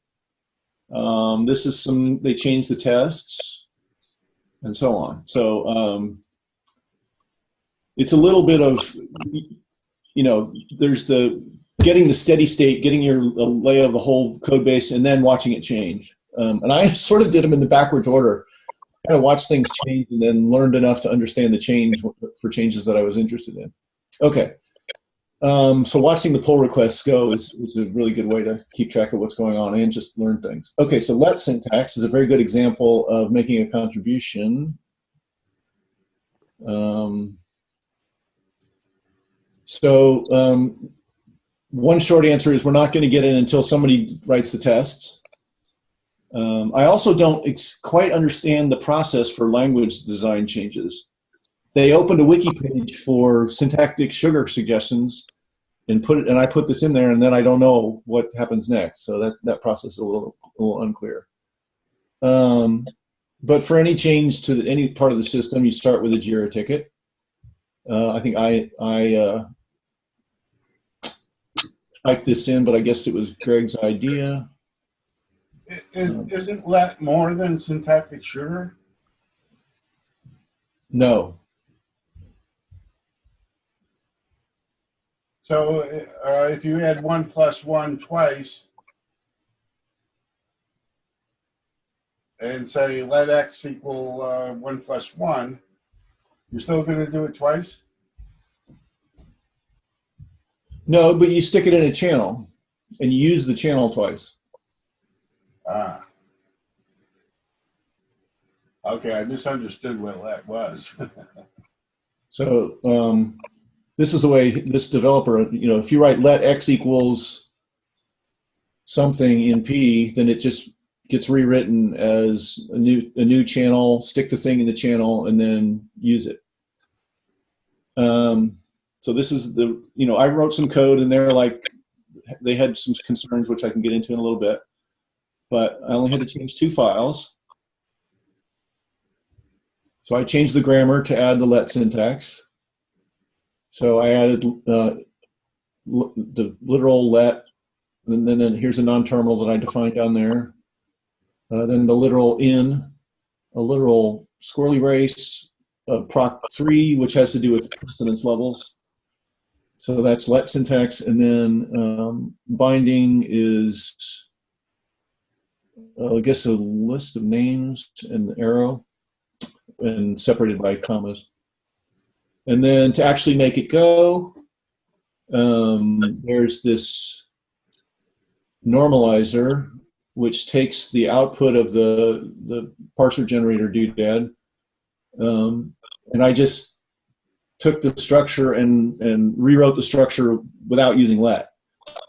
This is some, they changed the tests and so on. So it's a little bit of, you know, there's the getting the steady state, getting your lay of the whole code base, and then watching it change. And I sort of did them in the backwards order. I kind of watched things change and then learned enough to understand the change for changes that I was interested in. Okay. So watching the pull requests go is a really good way to keep track of what's going on and just learn things. Okay, so let syntax is a very good example of making a contribution. One short answer is we're not going to get in until somebody writes the tests. I also don't quite understand the process for language design changes. They opened a wiki page for syntactic sugar suggestions and I put this in there, and then I don't know what happens next. So that process is a little unclear. But for any change to any part of the system, you start with a JIRA ticket. I think I typed this in, but I guess it was Greg's idea. Isn't let more than syntactic sugar? No. So if you add 1 + 1 twice and say let x equal 1 + 1, you're still going to do it twice? No, but you stick it in a channel and you use the channel twice. Ah. Okay, I misunderstood what let was. So this is the way this developer, you know, if you write let x equals something in P, then it just gets rewritten as a new channel, stick the thing in the channel, and then use it. So this is the, you know, I wrote some code and they're like, they had some concerns, which I can get into in a little bit, but I only had to change 2 files. So I changed the grammar to add the let syntax. So I added the literal let, and then here's a non-terminal that I defined down there. Then the literal in, a literal squirrely race, proc 3, which has to do with precedence levels. So that's let syntax, and then binding is, I guess, a list of names and arrow, and separated by commas. And then to actually make it go, there's this normalizer, which takes the output of the parser generator doodad. And I just took the structure and rewrote the structure without using let.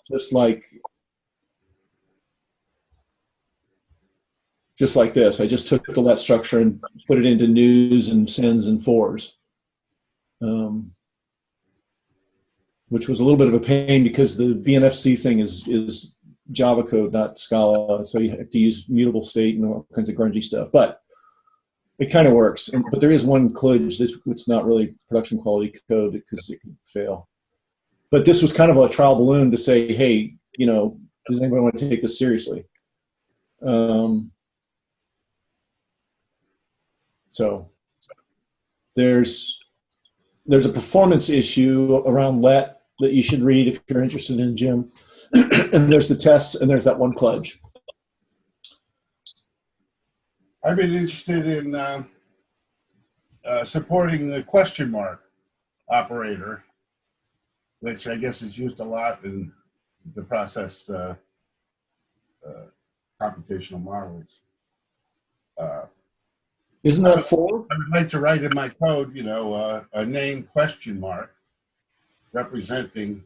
Just like this. I just took the let structure and put it into news and sends and fors. Which was a little bit of a pain because the BNFC thing is Java code, not Scala, so you have to use mutable state and all kinds of grungy stuff. But it kind of works. But there is one kludge that's not really production quality code because it could fail. But this was kind of a trial balloon to say, hey, you know, does anybody want to take this seriously? So there's a performance issue around let that you should read if you're interested in Jim. And there's the tests, and there's that one kludge. I've been interested in supporting the question mark operator, which I guess is used a lot in the process computational models. Isn't that 4? I would like to write in my code, you know, a name question mark representing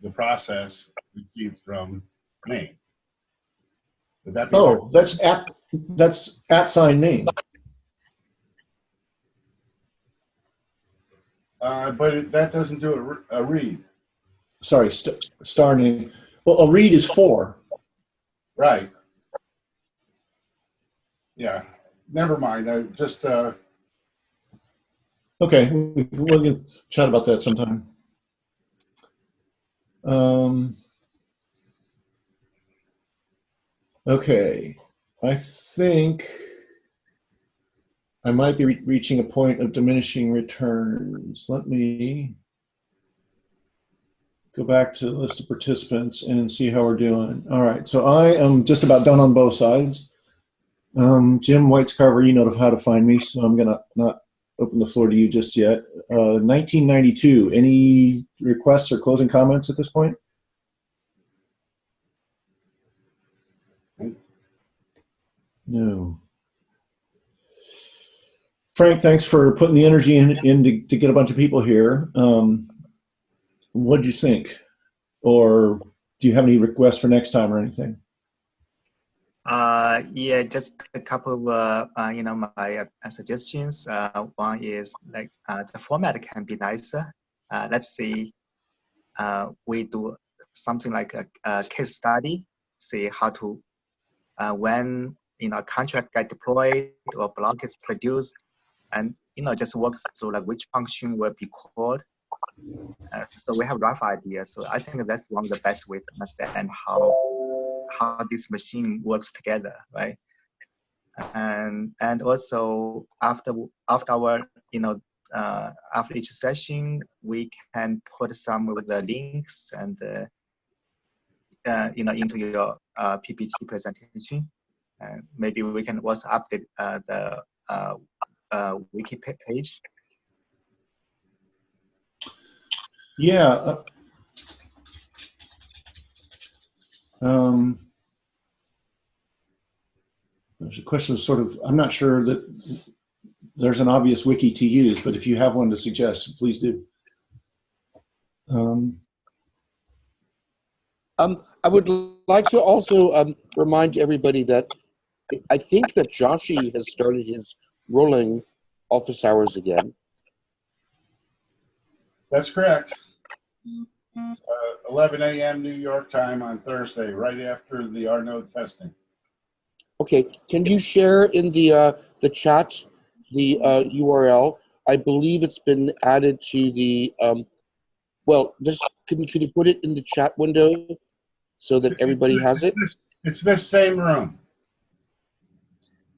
the process received from name. Would that be Oh, that's at sign name. but that doesn't do a read. Sorry, star name. Well, a read is 4. Right. Yeah. Never mind. I just Okay, we can chat about that sometime. Okay, I think I might be reaching a point of diminishing returns. Let me go back to the list of participants and see how we're doing. All right, so I am just about done on both sides. Jim Whitescarver, you know how to find me, so I'm gonna not open the floor to you just yet. 1992, any requests or closing comments at this point? No. Frank, thanks for putting the energy in to get a bunch of people here. What did you think? Or do you have any requests for next time or anything? Yeah, just a couple of you know, my suggestions. One is like the format can be nicer. Let's see, we do something like a case study, see how to when, you know, a contract get deployed or block is produced, and, you know, just work through like which function will be called. So we have rough ideas. So I think that's one of the best ways to understand how this machine works together, right? And also after our, you know, after each session, we can put some of the links and you know, into your PPT presentation. And maybe we can also update the wiki page. Yeah. There's a question of sort of, I'm not sure that there's an obvious wiki to use, but if you have one to suggest, please do. I would like to also remind everybody that I think that Joshi has started his rolling office hours again. That's correct. 11 a.m. New York time on Thursday, right after the R node testing. Okay, can you share in the chat the URL? I believe it's been added to the well. Just can you put it in the chat window so that everybody has it? It's this same room.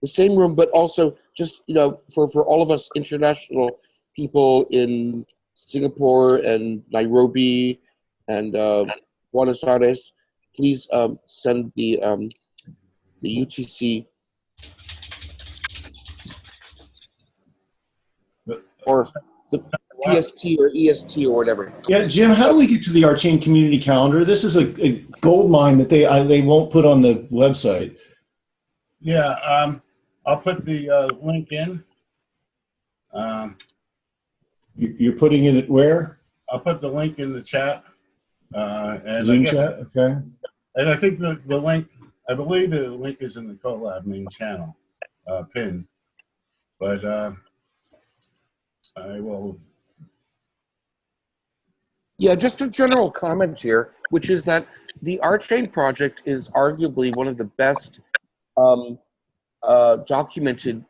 The same room, but also just, you know, for all of us international people in Singapore and Nairobi and Buenos Aires, please send the UTC or the PST or EST or whatever. Yeah, Jim, how do we get to the RChain community calendar? This is a gold mine that they won't put on the website. Yeah, I'll put the link in. You're putting it at where? I'll put the link in the chat. And Zoom chat, okay. And I think the link, I believe the link is in the Colab main channel, pinned. But I will. Yeah, just a general comment here, which is that the RChain project is arguably one of the best documented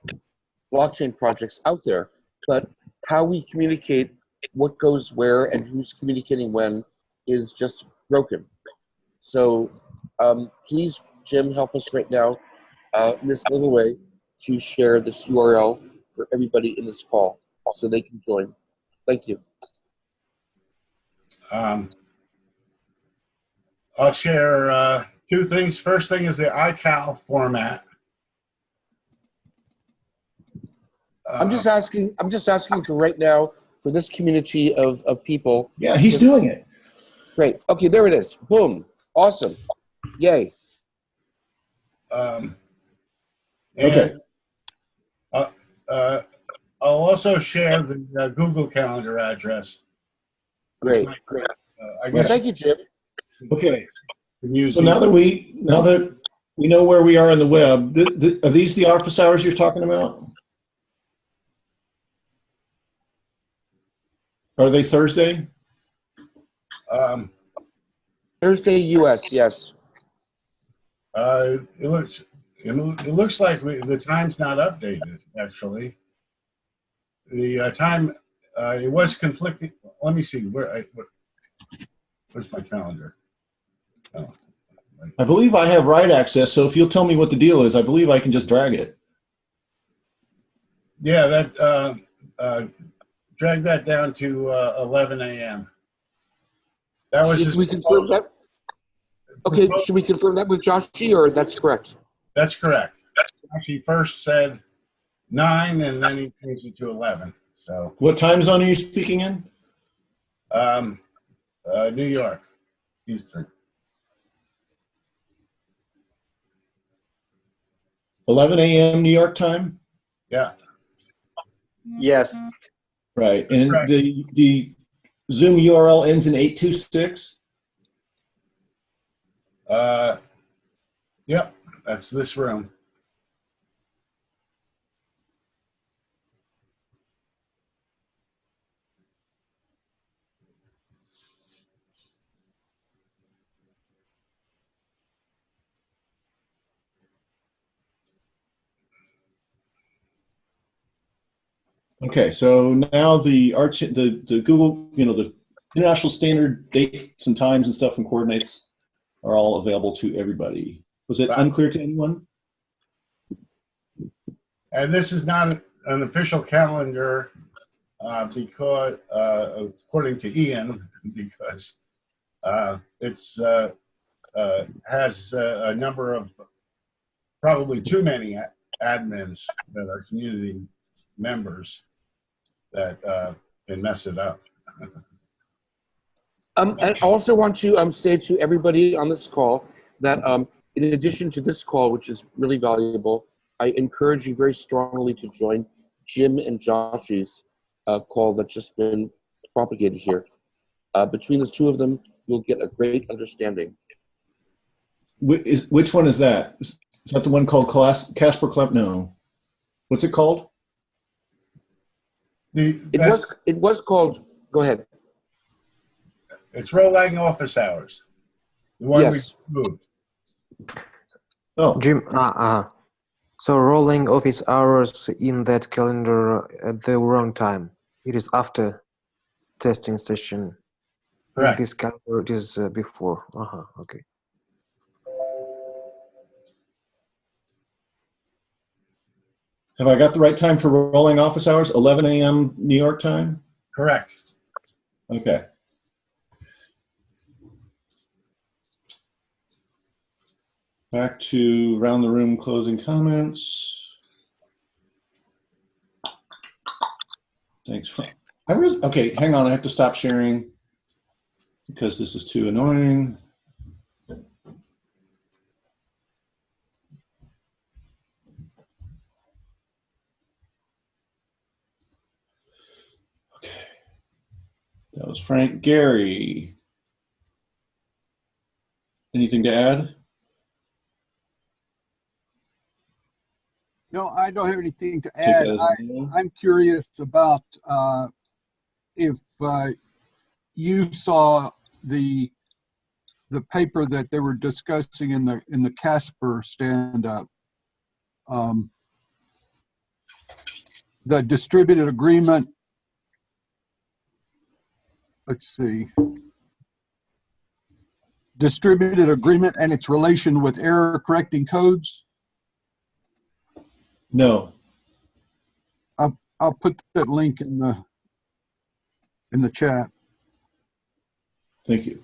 blockchain projects out there. But how we communicate what goes where and who's communicating when is just broken. So please, Jim, help us right now in this little way to share this URL for everybody in this call so they can join. Thank you. I'll share two things. First thing is the iCal format. I'm just asking for right now for this community of people. Yeah, he's doing it. Great. Okay, there it is. Boom. Awesome. Yay. And, Okay. I'll also share the Google Calendar address. Great. I Well, guess thank you, Jim. Okay. use So now that we know where we are in the web, are these the office hours you're talking about? Are they Thursday? Thursday, U.S. Yes. it looks like the time's not updated. Actually, the time it was conflicting. Let me see where's my calendar. Oh, I believe I have write access, so if you'll tell me what the deal is, I believe I can just drag it. yeah, that drag that down to 11 a.m. That was Should we confirm that? Okay, should we confirm that with Joshi, or that's correct? That's correct. Actually, first said 9, and then he changed it to 11. So, What time zone are you speaking in? New York, Eastern. 11 a.m. New York time? Yeah. Yes. Right. And Correct. the Zoom URL ends in 826? Yep. That's this room. Okay, so now the Google, the international standard dates and times and stuff and coordinates are all available to everybody. Was it unclear to anyone? And this is not an official calendar because, according to Ian, because it's has a number of probably too many admins that are community members that can mess it up. I also want to say to everybody on this call that in addition to this call, which is really valuable, I encourage you very strongly to join Jim and Josh's call that's just been propagated here. Between the two of them, you'll get a great understanding. Which one is that? Is that the one called Casper Clep? No. What's it called? It was called, go ahead. It's rolling office hours. The one Yes. we moved. Oh, Jim, so rolling office hours in that calendar at the wrong time. It is after testing session. Correct. In this calendar, it is before. Okay. have I got the right time for rolling office hours? 11 a.m. New York time? Correct. Okay. Back to round the room closing comments. Thanks, Frank. Okay, hang on. I have to stop sharing because this is too annoying. Okay. That was Frank. Gary. Anything to add? No, I don't have anything to add. I'm curious about if you saw the paper that they were discussing in the Casper stand-up, the distributed agreement. Let's see. Distributed agreement and its relation with error correcting codes. No. I'll put that link in the chat. Thank you.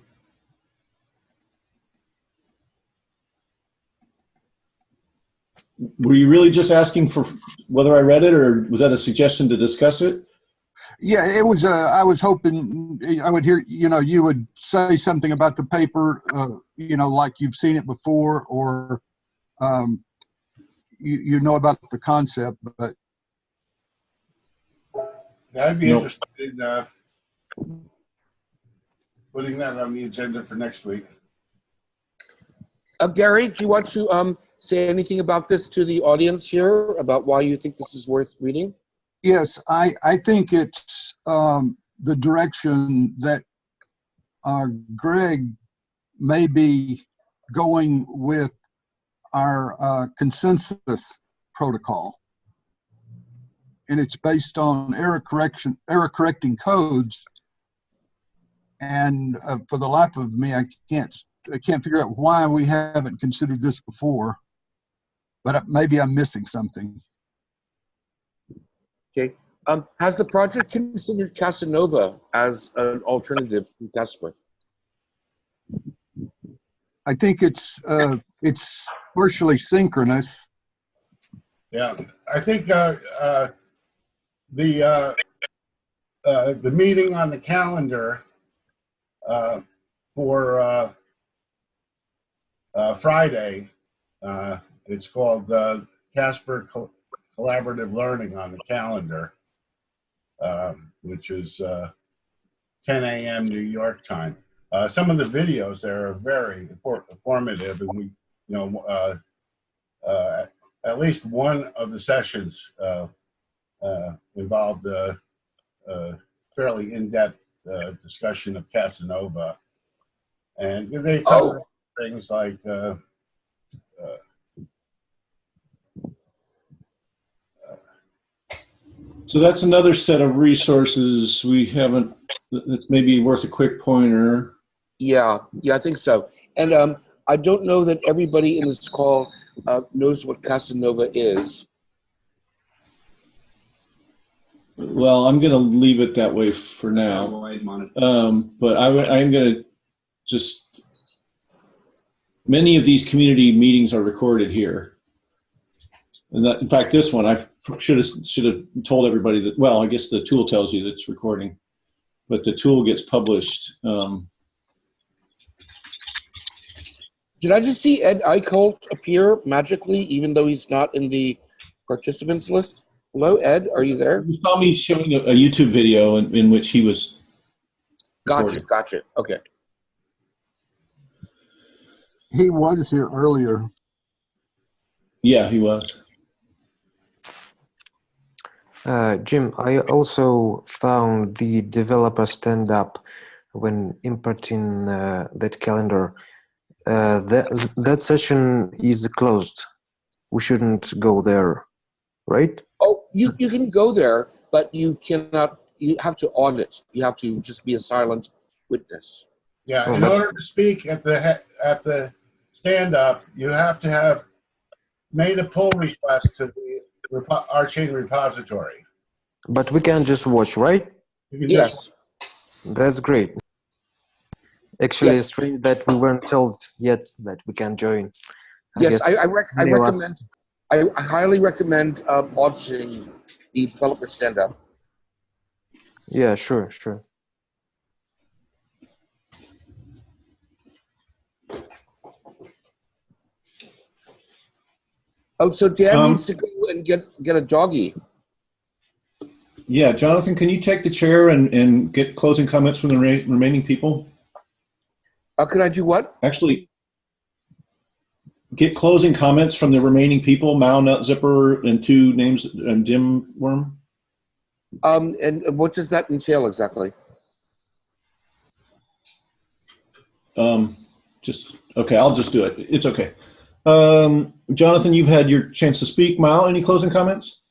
were you really just asking for whether I read it, or was that a suggestion to discuss it? Yeah, it was. I was hoping I would hear. You would say something about the paper. Like you've seen it before, or you know about the concept. But I'd be interested in putting that on the agenda for next week. Gary, do you want to say anything about this to the audience here, about why you think this is worth reading? yes, I think it's the direction that Greg may be going with our consensus protocol. And it's based on error correcting codes. And for the life of me, I can't figure out why we haven't considered this before. But maybe I'm missing something. Okay. Has the project considered Casanova as an alternative to Casper? I think it's partially synchronous. Yeah, I think the meeting on the calendar for Friday, it's called Casper Collaborative Learning on the calendar, which is 10 a.m. New York time. Some of the videos there are very informative, and we, at least one of the sessions involved a fairly in-depth discussion of Casanova, and they cover things like so that's another set of resources we haven't. That's maybe worth a quick pointer. Yeah, I think so. And I don't know that everybody in this call knows what Casanova is. Well, I'm going to leave it that way for now. But I'm going to just, many of these community meetings are recorded here. And that, in fact, this one, I should have told everybody that, well, I guess the tool tells you that it's recording, but the tool gets published. Did I just see Ed Eichholt appear magically, even though he's not in the participants list? Hello, Ed, are you there? You saw me showing a YouTube video in which he was. Gotcha. Okay. He was here earlier. Yeah, he was. Jim, I also found the developer stand-up when importing that calendar. That session is closed. We shouldn't go there, right? Oh, you can go there, but you cannot. You have to audit. You have to just be a silent witness. Yeah, in order to speak at the stand-up, you have to have made a pull request to the RChain repository. But we can just watch, right? Yes. That's great. Actually, Yes. it's strange that we weren't told yet that we can join. I recommend. I highly recommend auditing the developer stand-up. Yeah, sure. Oh, so Dan needs to go and get a doggy. Yeah, Jonathan, can you take the chair and get closing comments from the remaining people? Can I do what? Actually, get closing comments from the remaining people, Mao, Nut Zipper, and two names, and Dim Worm. And what does that entail exactly? Okay, I'll just do it. It's okay. Jonathan, you've had your chance to speak. Mao, any closing comments?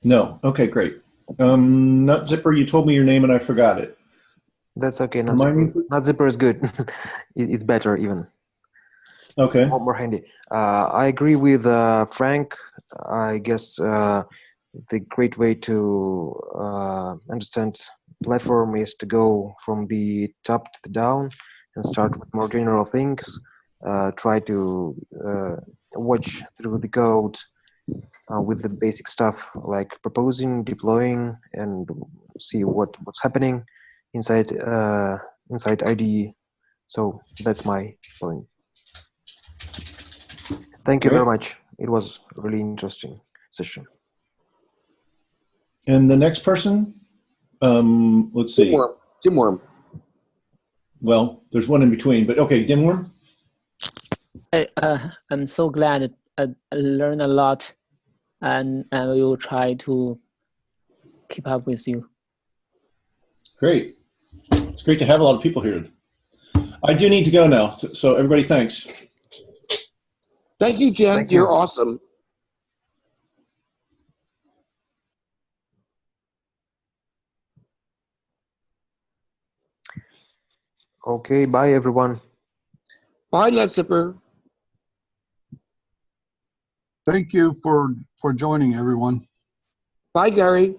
No. Okay, great. Nut Zipper, you told me your name and I forgot it. That's okay. Nut Zipper is good. It's better even. Okay. More handy. I agree with Frank. I guess the great way to understand platform is to go from the top to the down and start with more general things. Try to watch through the code with the basic stuff like proposing, deploying, and see what's happening inside inside IDE. So that's my point. Thank you very much. It was a really interesting session. And the next person, let's see. Dimworm. Well, there's one in between, but okay, Dimworm. I'm so glad I learned a lot, and I will try to keep up with you. Great. It's great to have a lot of people here. I do need to go now, so everybody, thanks. Thank you, Jen. Thank you. You're awesome. Okay, bye everyone. Bye, Let's-Zipper. Thank you for joining, everyone. Bye, Gary.